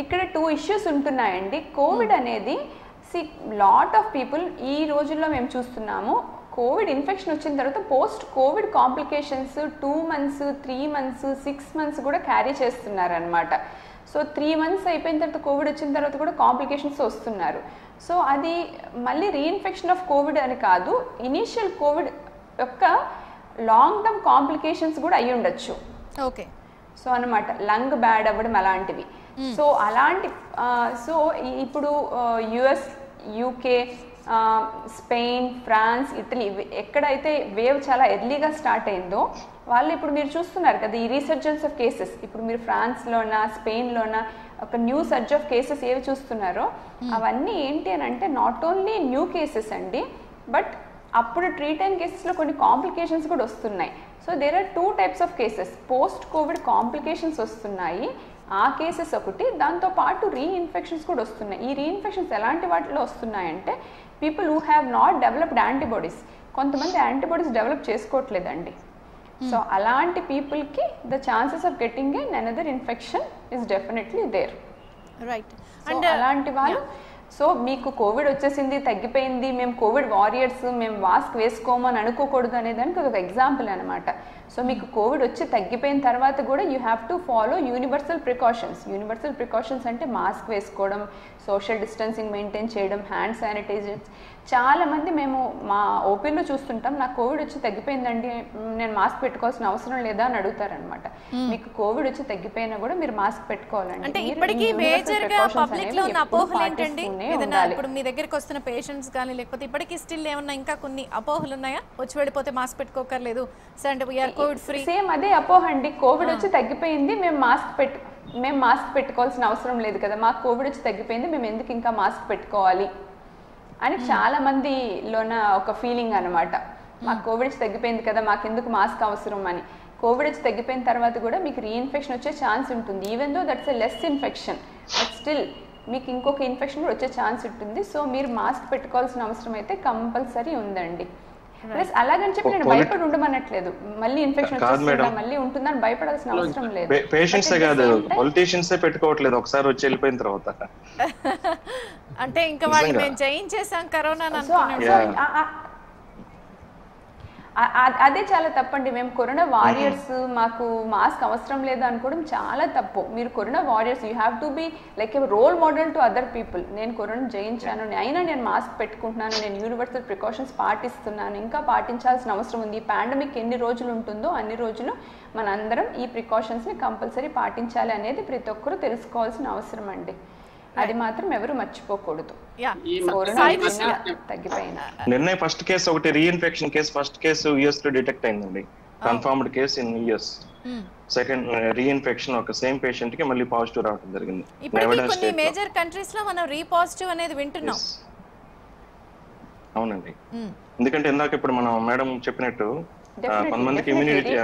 ఇక్కడ 2 issues ఉంటున్నాయండి. కోవిడ్ అనేది లాట్ ఆఫ్ పీపుల్ ఈ రోజుల్లో మేము చూస్తున్నాము, కోవిడ్ ఇన్ఫెక్షన్ వచ్చిన తర్వాత post covid complications 2 months, 3 months, 6 months కూడా క్యారీ చేస్తున్నారనమాట. సో 3 months అయిపోయిన తర్వాత కోవిడ్ వచ్చిన తర్వాత కూడా కాంప్లికేషన్స్ వస్తున్నారు. సో అది మళ్ళీ రీఇన్ఫెక్షన్ ఆఫ్ కోవిడ్ అని కాదు, ఇనీషియల్ కోవిడ్ యొక్క లాంగ్ టర్మ్ కాంప్లికేషన్స్ కూడా అయ్యి ఉండొచ్చు. ఓకే. సో అనమాట లంగ్ బ్యాడ్ అవ్వడం అలాంటివి. సో సో ఇప్పుడు US, UK, Spain, France, Italy ఎక్కడైతే వేవ్ చాలా ఎర్లీగా స్టార్ట్ అయిందో వాళ్ళు ఇప్పుడు మీరు చూస్తున్నారు కదా ఈ రీసర్జెన్స్ ఆఫ్ కేసెస్. ఇప్పుడు మీరు ఫ్రాన్స్లోనా స్పెయిన్లోనా ఒక న్యూ సర్జ్ ఆఫ్ కేసెస్ ఏవి చూస్తున్నారో అవన్నీ ఏంటి అని అంటే నాట్ ఓన్లీ న్యూ కేసెస్ అండి, బట్ అప్పుడు ట్రీట్ అయిన కేసెస్లో కొన్ని కాంప్లికేషన్స్ కూడా వస్తున్నాయి. So there are 2 types of cases. Post covid complications వస్తున్నాయి, ఆ కేసెస్ ఒకటి, దాంతోపాటు రీఇన్ఫెక్షన్స్ కూడా వస్తున్నాయి. ఈ రీఇన్ఫెక్షన్స్ ఎలాంటి వాటిలో వస్తున్నాయంటే people who have not developed antibodies, కొంతమంది యాంటీబాడీస్ డెవలప్ చేసుకోవట్లేదండి. సో అలాంటి పీపుల్కి the chances of getting an another infection is definitely there. Right. And అలాంటి వాళ్ళు సో మీకు కోవిడ్ వచ్చేసింది, తగ్గిపోయింది, మేము కోవిడ్ వారియర్స్, మేము మాస్క్ వేసుకోమని అనుకోకూడదు అనేదానికి ఒక ఎగ్జాంపుల్ అనమాట. సో మీకు కోవిడ్ వచ్చి తగ్గిపోయిన తర్వాత కూడా you have to follow universal precautions. Universal precautions అంటే మాస్క్ వేసుకోవడం, సోషల్ డిస్టెన్సింగ్ మెయింటైన్ చేయడం, హ్యాండ్ శానిటైజర్స్. చాలామంది మేము మా ఓపీలో చూస్తుంటాం, నాకు కోవిడ్ వచ్చి తగ్గిపోయిందండి, నేను మాస్క్ పెట్టుకోవాల్సిన అవసరం లేదా అని అడుగుతారనమాట. మీకు కోవిడ్ వచ్చి తగ్గిపోయినా కూడా మీరు మాస్క్ పెట్టుకోవాలండి. అంటే ఇప్పటికీ మేజర్ గా పబ్లిక్ లో ఉన్న అపోహలు ఏంటండి? ఏదైనా ఇప్పుడు మీ దగ్గరికి వస్తున్న పేషెంట్స్ కానీ లేకపోతే ఇప్పటికీ స్టిల్ ఏమన్నా ఇంకా కొన్ని అపోహలు ఉన్నాయా? వచ్చి వెళ్ళిపోతే మాస్క్ పెట్టుకోకర్లేదు, కోవిడ్ ఫ్రీ. సేమ్ అదే అపోహ అండి. కోవిడ్ వచ్చి తగ్గిపోయింది, మేము మాస్క్ పెట్టుకోవాల్సిన అవసరం లేదు కదా, మాకు కోవిడ్ వచ్చి తగ్గిపోయింది, మేము ఎందుకు ఇంకా మాస్క్ పెట్టుకోవాలి అని చాలా మందిలోన ఒక ఫీలింగ్ అనమాట. మాకు కోవిడ్ వచ్చి తగ్గిపోయింది కదా, మాకెందుకు మాస్క్ అవసరం అని. కోవిడ్ వచ్చి తగ్గిపోయిన తర్వాత కూడా మీకు రీఇన్ఫెక్షన్ వచ్చే ఛాన్స్ ఉంటుంది. Even though that's a less infection, but still మీకు ఇంకొక ఇన్ఫెక్షన్ కూడా వచ్చే ఛాన్స్ ఉంటుంది. సో మీరు మాస్క్ పెట్టుకోవాల్సిన అవసరం అయితే కంపల్సరీ ఉందండి. ప్లస్ అలాగని చెప్పి నేను భయపడి ఉండమనట్లేదు, మళ్ళీ ఇన్ఫెక్షన్ వచ్చేస్తుందా మళ్ళీ ఉంటుందని భయపడాల్సిన అవసరం లేదు. పేషెంట్సే కాదు, పొలిటీషియన్సే పెట్టుకోవట్లేదు ఒకసారి వచ్చి వెళ్ళిపోయిన తర్వాత. అంటే ఇంకా వాళ్ళు మేము జయించేసాం కరోనా. అదే చాలా తప్పండి. మేము కరోనా వారియర్స్, మాకు మాస్క్ అవసరం లేదు అనుకోవడం చాలా తప్పు. మీరు corona warriors, you have to be like a role model to other people. నేను కరోనా జయించాను, అయినా నేను మాస్క్ పెట్టుకుంటున్నాను, నేను యూనివర్సల్ ప్రికాషన్స్ పాటిస్తున్నాను, ఇంకా పాటించాల్సిన అవసరం ఉంది. ఈ పాండమిక్ ఎన్ని రోజులు ఉంటుందో అన్ని రోజులు మనందరం ఈ ప్రికాషన్స్ని కంపల్సరీ పాటించాలి అనేది ప్రతి ఒక్కరూ తెలుసుకోవాల్సిన అవసరం అండి. అది మాత్రం ఎవరు మర్చిపోకూడదు. నిన్న ఫస్ట్ కేసు ఒకటి reinfection case, first case US లో డిటెక్ట్ అయిందండి, confirmed case in US. Second reinfection ఒక సేమ్ పేషెంట్ కి మళ్ళీ పాజిటివ్ రావడం జరిగింది. కొన్ని మేజర్ కంట్రీస్ లో మనం రీపాజిటివ్ అనేది వింటున్నాం. అవునండి, ఎందుకంటే ఇందాక ఇప్పుడు మనం మేడం చెప్పినట్టు కొంతమందికి ఇమ్యూనిటీ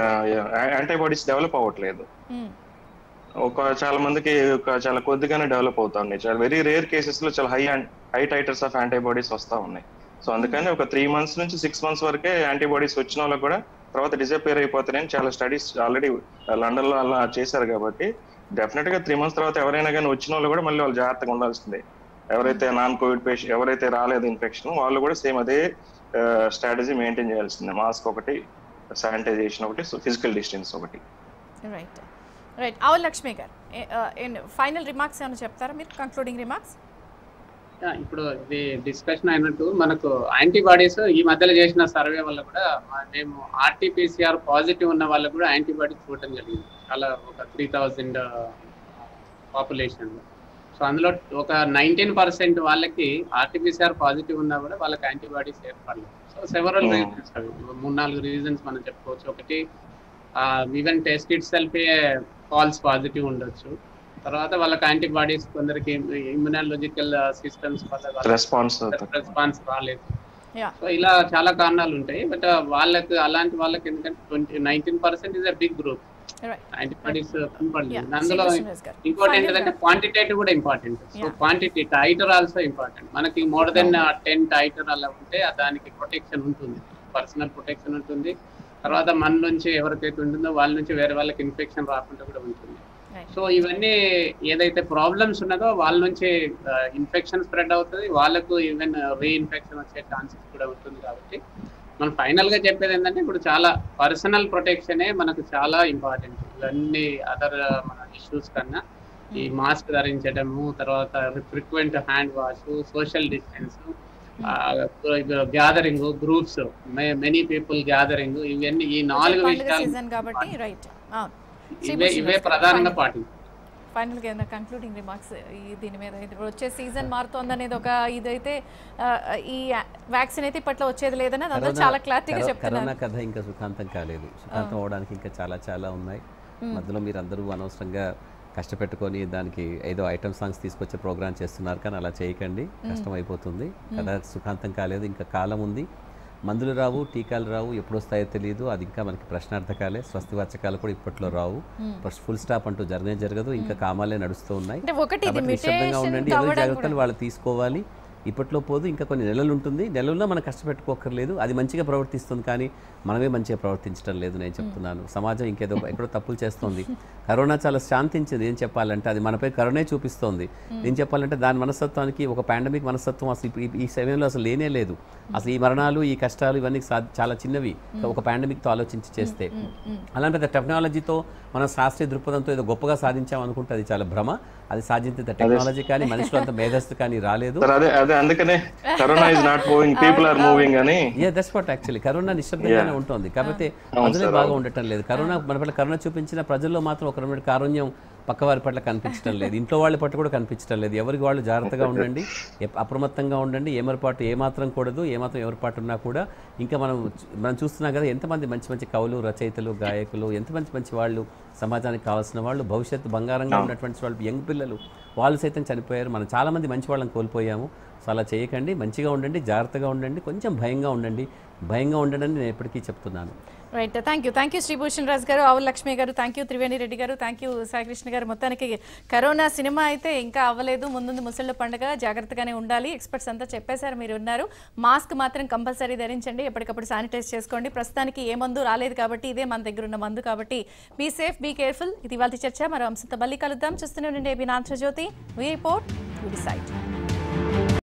యాంటీబాడీస్ డెవలప్ అవ్వట్లేదు, చాలా మందికి చాలా కొద్దిగానే డెవలప్ అవుతా ఉన్నాయి. చాలా వెరీ రేర్ కేసెస్ లో చాలా హై టైటర్స్ ఆఫ్ యాంటీబాడీస్ వస్తా ఉన్నాయి. సో అందుకని ఒక 3 months నుంచి 6 months వరకే యాంటీబాడీస్ వచ్చిన వాళ్ళకి కూడా తర్వాత డిసపియర్ అయిపోతాయని చాలా స్టడీస్ ఆల్రెడీ లండన్ లో అలా చేశారు. కాబట్టి డెఫినెట్ గా 3 months తర్వాత ఎవరైనా కానీ వచ్చిన వాళ్ళు కూడా మళ్ళీ వాళ్ళు జాగ్రత్తగా ఉండాల్సిందే. ఎవరైతే నాన్ కోవిడ్ పేషెంట్, ఎవరైతే రాలేదు ఇన్ఫెక్షన్, వాళ్ళు కూడా సేమ్ అదే స్ట్రాటజీ మెయింటైన్ చేయాల్సిందే. మాస్క్ ఒకటి, శానిటైజేషన్ ఒకటి, ఫిజికల్ డిస్టెన్స్ ఒకటి. రైట్. ఆవుల లక్ష్మి గారు, ఫైనల్ రిమార్క్స్ ఏమైనా చెప్తారా మీరు, కంక్లూడింగ్ రిమార్క్స్? ఇప్పుడు ఇది డిస్కషన్ అయినట్టు మనకు యాంటీబాడీస్ ఈ మధ్యలో చేసిన సర్వే వల్ల కూడా మేము ఆర్టీపీసీఆర్ పాజిటివ్ ఉన్న వాళ్ళకు కూడా యాంటీబాడీస్ చూడటం జరిగింది, చాలా ఒక 3000 పాపులేషన్. సో అందులో ఒక 19% వాళ్ళకి ఆర్టీపీసీఆర్ పాజిటివ్ ఉన్నా కూడా వాళ్ళకి యాంటీబాడీస్ ఏర్పడలేదు. సో సెవరల్ రీజన్స్, అవి 3-4 రీజన్స్ మనం చెప్పుకోవచ్చు. ఒకటి even test it self falls positive ఉండొచ్చు, తర్వాత వాళ్ళకి యాంటీబాడీస్ కొందరికి ఇమ్యూనాలజికల్ సిస్టమ్స్ వల్ల రెస్పాన్స్ రాలేదు. సో ఇలా చాలా కారణాలు ఉంటాయి. బట్ వాళ్ళకి అలాంటి వాళ్ళకి ఎందుకంటే 19% is a big group, antibodies కనపడలేదు. అందులో ఇంకోటి ఏంటంటే క్వాంటిటేటివ్ కూడా important. So quantity, titer also important. మనకి మోర్ దెన్ 10 టైటర్ అలా ఉంటే దానికి ప్రొటెక్షన్ ఉంటుంది, పర్సనల్ ప్రొటెక్షన్ ఉంటుంది. తర్వాత మన నుంచి ఎవరికైతే ఉంటుందో వాళ్ళ నుంచి వేరే వాళ్ళకి ఇన్ఫెక్షన్ రాకుండా కూడా ఉంటుంది. సో ఇవన్నీ ఏదైతే ప్రాబ్లమ్స్ ఉన్నదో వాళ్ళ నుంచి ఇన్ఫెక్షన్ స్ప్రెడ్ అవుతుంది, వాళ్ళకు ఈవెన్ రీఇన్ఫెక్షన్ వచ్చే ఛాన్సెస్ కూడా ఉంటుంది. కాబట్టి మనం ఫైనల్ గా చెప్పేది ఏంటంటే ఇప్పుడు చాలా పర్సనల్ ప్రొటెక్షనే మనకు చాలా ఇంపార్టెంట్. ఇవన్నీ అదర్ మన ఇష్యూస్ కన్నా ఈ మాస్క్ ధరించడము, తర్వాత frequent hand wash, social distance, gathering, groups, many people gathering, ఇవన్నీ ఈ 4 విషయాలు ఇవే ప్రధానంగా పాటించాలి. ఫైనల్ గా కంక్లూడింగ్ రిమార్క్స్ దీని మీద? వచ్చే సీజన్ మారుతోంది అనేది ఒక ఇదైతే, ఈ వ్యాక్సిన్ అయితే ఇప్పట్లో వచ్చేది లేదని అందరూ చాలా క్లారిటీగా చెప్తున్నారు. కరోనా కథ ఇంకా సుఖాంతం కాలేదు, సుఖాంతం అవడానికి ఇంకా చాలా చాలా ఉన్నాయి. మధ్యలో మీరు అందరూ అనవసరంగా కష్టపెట్టుకొని దానికి ఏదో ఐటమ్ సాంగ్స్ తీసుకొచ్చే ప్రోగ్రామ్ చేస్తున్నారు, కానీ అలా చేయకండి, కష్టం అయిపోతుంది. కథ సుఖాంతం కాలేదు, ఇంకా కాలం ఉంది. మందులు రావు, టీకాలు రావు, ఎప్పుడు వస్తాయో తెలియదు, అది ఇంకా మనకి ప్రశ్నార్థకాలే. స్వస్తివాచకాలు కూడా ఇప్పట్లో రావు. ఫుల్ స్టాప్ అంటూ జరగదు, ఇంకా కామాలే నడుస్తూ ఉన్నాయి. నిశ్శబ్దంగా ఉండండి, ఎవరి జాగ్రత్తలు వాళ్ళు తీసుకోవాలి. ఇప్పట్లో పోదు, ఇంకా కొన్ని నెలలు ఉంటుంది. నెలల్లో మనం కష్టపెట్టుకోకర్లేదు. అది మంచిగా ప్రవర్తిస్తుంది, కానీ మనమే మంచిగా ప్రవర్తించడం లేదు. నేను చెప్తున్నాను, సమాజం ఇంకేదో ఎక్కడో తప్పులు చేస్తోంది. కరోనా చాలా శాంతించింది. ఏం చెప్పాలంటే అది మనపై కరుణే చూపిస్తోంది. ఏం చెప్పాలంటే దాని మనస్తత్వానికి ఒక పాండమిక్ మనస్తత్వం అసలు ఈ సమయంలో అసలు లేనే లేదు. అసలు ఈ మరణాలు, ఈ కష్టాలు ఇవన్నీ చాలా చిన్నవి ఒక పాండమిక్తో ఆలోచించి చేస్తే. అలాంటి టెక్నాలజీతో మనం శాస్త్రీయ దృక్పథంతో ఏదో గొప్పగా సాధించాం అనుకుంటే అది చాలా భ్రమ. అది సాధించిన టెక్నాలజీ కానీ మనుషులు అంత మేధస్సు కానీ రాలేదు. అందుకనే corona is not moving, people are moving అని. That's what actually. కరోనా నిశ్శబ్దంగానే ఉంటుంది, కాబట్టి ప్రజలే బాగా ఉండటం లేదు. కరోనా మన పట్ల కరోనా చూపించిన ప్రజల్లో మాత్రం ఒక రకమైన కారుణ్యం పక్కవారి పట్ల కనిపించడం లేదు, ఇంట్లో వాళ్ళ పట్ల కూడా కనిపించడం లేదు. ఎవరికి వాళ్ళు జాగ్రత్తగా ఉండండి, అప్రమత్తంగా ఉండండి. ఏమరపాటు ఏమాత్రం కూడదు. ఏమాత్రం ఎవరిపాటు ఉన్నా కూడా ఇంకా మనం చూస్తున్నాం కదా, ఎంతమంది మంచి మంచి కవులు, రచయితలు, గాయకులు, ఎంత మంచి వాళ్ళు, సమాజానికి కావాల్సిన వాళ్ళు, భవిష్యత్తు బంగారంగా ఉన్నటువంటి వాళ్ళు, యంగ్ పిల్లలు, వాళ్ళు సైతం చనిపోయారు. మనం చాలామంది మంచి వాళ్ళని కోల్పోయాము. సో అలా చేయకండి, మంచిగా ఉండండి, జాగ్రత్తగా ఉండండి, కొంచెం భయంగా ఉండండి అని నేను ఎప్పటికీ చెప్తున్నాను. రైట్, థ్యాంక్ యూ శ్రీభూషణ్ రాజు గారు, ఆవుల లక్ష్మి గారు, థ్యాంక్ యూ త్రివేణి రెడ్డి గారు, థ్యాంక్ యూ సాయికృష్ణ గారు. మొత్తానికి కరోనా సినిమా అయితే ఇంకా అవ్వలేదు, ముందు ముసళ్ళ పండుగ, జాగ్రత్తగానే ఉండాలి. ఎక్స్పర్ట్స్ అంతా చెప్పేశారు, మీరు ఉన్నారు. మాస్క్ మాత్రం కంపల్సరీ ధరించండి, ఎప్పటికప్పుడు శానిటైజ్ చేసుకోండి. ప్రస్తుతానికి ఏ మందు రాలేదు కాబట్టి ఇదే మన దగ్గర ఉన్న మందు, కాబట్టి బీ సేఫ్, బీ కేర్ఫుల్. ఇది ఇవాళ చర్చ. మరో అంశంతో మళ్ళీ కలుద్దాం. చూస్తూనే ఉండండి AB Andhra Jyothi. We report, you decide.